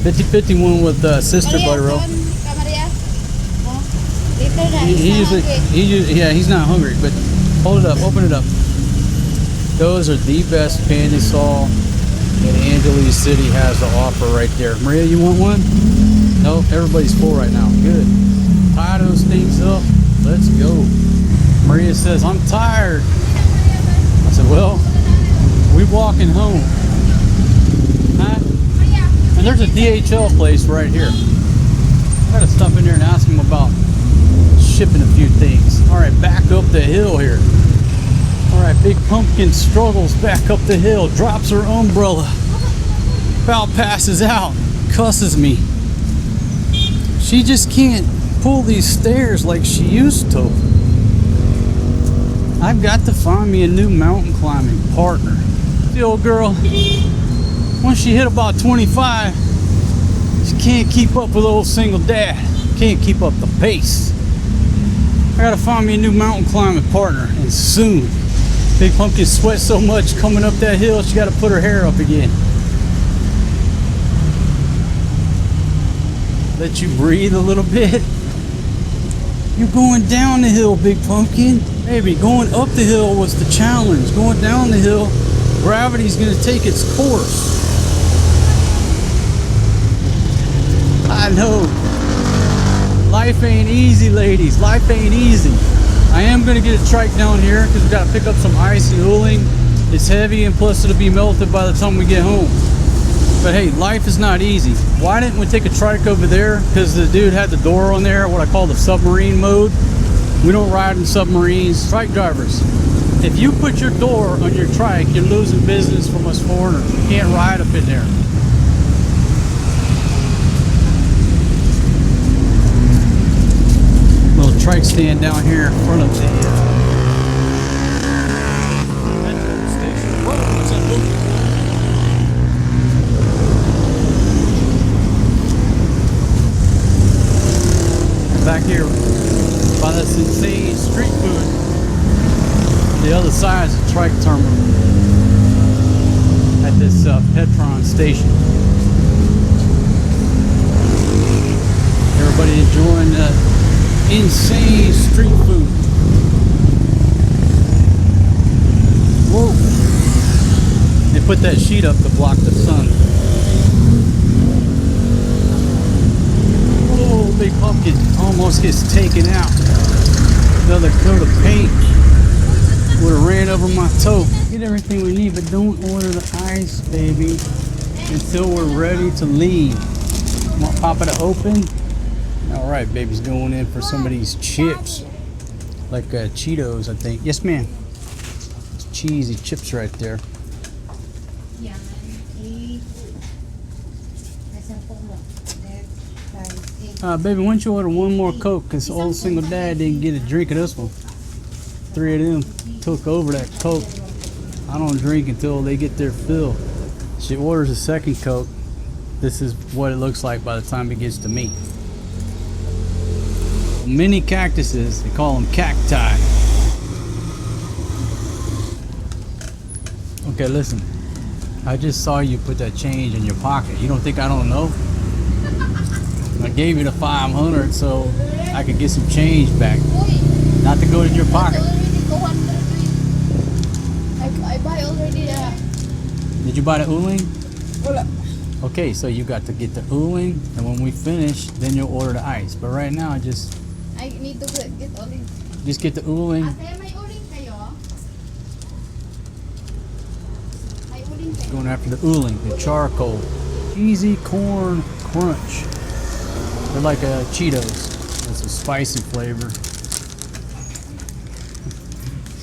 50-50 one with sister butter roll. Yeah, he's not hungry, but hold it up, open it up. Those are the best Pandesal that Angeles City has to offer right there. Maria, you want one? No, everybody's full right now. Good. Tie those things up. Let's go. Maria says, I'm tired. I said, well, we walking home. Huh? And there's a DHL place right here. I gotta stop in there and ask him about shipping a few things. All right, back up the hill here. All right, Big Pumpkin struggles back up the hill, drops her umbrella, about passes out, cusses me. She just can't pull these stairs like she used to. I've got to find me a new mountain climbing partner. The old girl, once she hit about 25, she can't keep up with old single dad. Can't keep up the pace. I gotta find me a new mountain climbing partner, and soon. Big Pumpkin sweats so much coming up that hill, she gotta put her hair up again. Let you breathe a little bit. You're going down the hill, Big Pumpkin. Baby, going up the hill was the challenge. Going down the hill, gravity's gonna take its course. I know. Life ain't easy, ladies. Life ain't easy. I am gonna get a trike down here because we gotta pick up some ice and ooling. It's heavy and plus it'll be melted by the time we get home. But hey, life is not easy. Why didn't we take a trike over there? Because the dude had the door on there, what I call the submarine mode. We don't ride in submarines. Trike drivers, if you put your door on your trike, you're losing business from us foreigners. You can't ride up in there. Little trike stand down here in front of the petrol station. Whoa, what's that moving? Back here by this insane street food. The other side is a trike terminal at this Petron station. Everybody enjoying the insane street food. Whoa! They put that sheet up to block the sun. Oh, big pumpkin almost gets taken out. Another coat of paint would have ran over my toe. Get everything we need, but don't order the ice, baby, until we're ready to leave. Want Papa to open? All right, baby's going in for some of these chips, like Cheetos, I think. Yes, ma'am. It's cheesy chips right there. Baby, why don't you order one more Coke? Because old single dad didn't get a drink of this one. 3 of them took over that Coke. I don't drink until they get their fill. She orders a second Coke. This is what it looks like by the time it gets to me. Mini cactuses, they call them cacti. Okay, listen. I just saw you put that change in your pocket. You don't think I don't know? I gave you the 500 so I could get some change back. Not to go in your pocket. I buy already. Did you buy the ooling? Okay, so you got to get the ooling, and when we finish, then you'll order the ice. But right now, I need to get ooling. just get the ooling. Ate, may uling kayo? May uling kayo? Going after the ooling, the charcoal. Easy corn crunch. They're like Cheetos. It's a spicy flavor.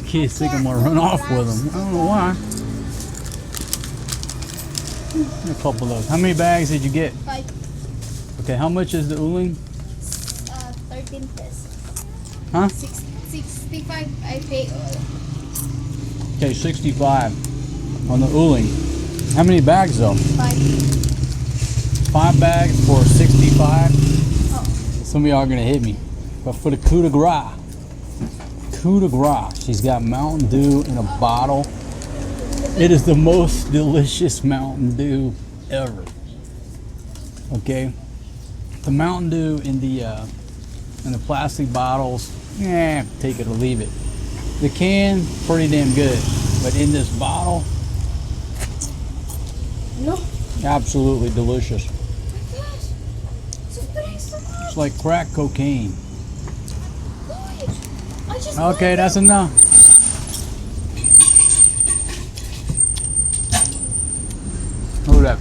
Kids think I'm gonna run off with them. I don't know why. A couple of those. How many bags did you get? 5. Okay, how much is the ooling? 13 pesos. Huh? 65 I pay all. Okay, 65 on the ooling. How many bags though? 5. 5 bags for 65. Oh. Some of y'all are gonna hit me. But for the coup de grace. Coup de grace. She's got Mountain Dew in a bottle. It is the most delicious Mountain Dew ever. Okay? The Mountain Dew in the plastic bottles, take it or leave it. The can, pretty damn good. But in this bottle, No. absolutely delicious. So It's like crack cocaine. I just Okay, that's enough. Hold up.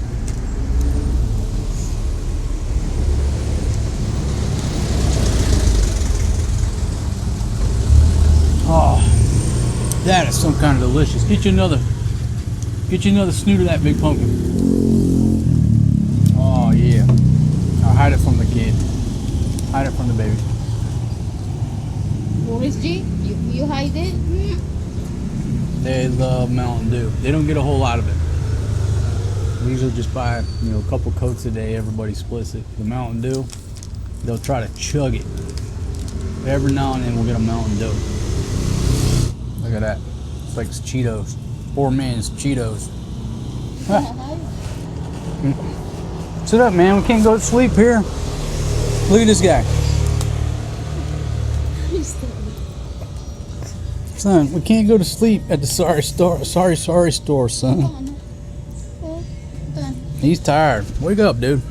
Oh, that is some kind of delicious. Get you another snoot of that big pumpkin. Oh yeah. I'll hide it from the kid. Hide it from the baby. USD? You hide it? They love Mountain Dew. They don't get a whole lot of it. We usually just buy, a couple coats a day. Everybody splits it. The Mountain Dew, they'll try to chug it. Every now and then we'll get a Mountain Dew. Look at that. It's like Cheetos. Poor man's Cheetos. Ah. Sit up, man. We can't go to sleep here. Look at this guy. Son, we can't go to sleep at the sorry store, son. He's tired. Wake up, dude.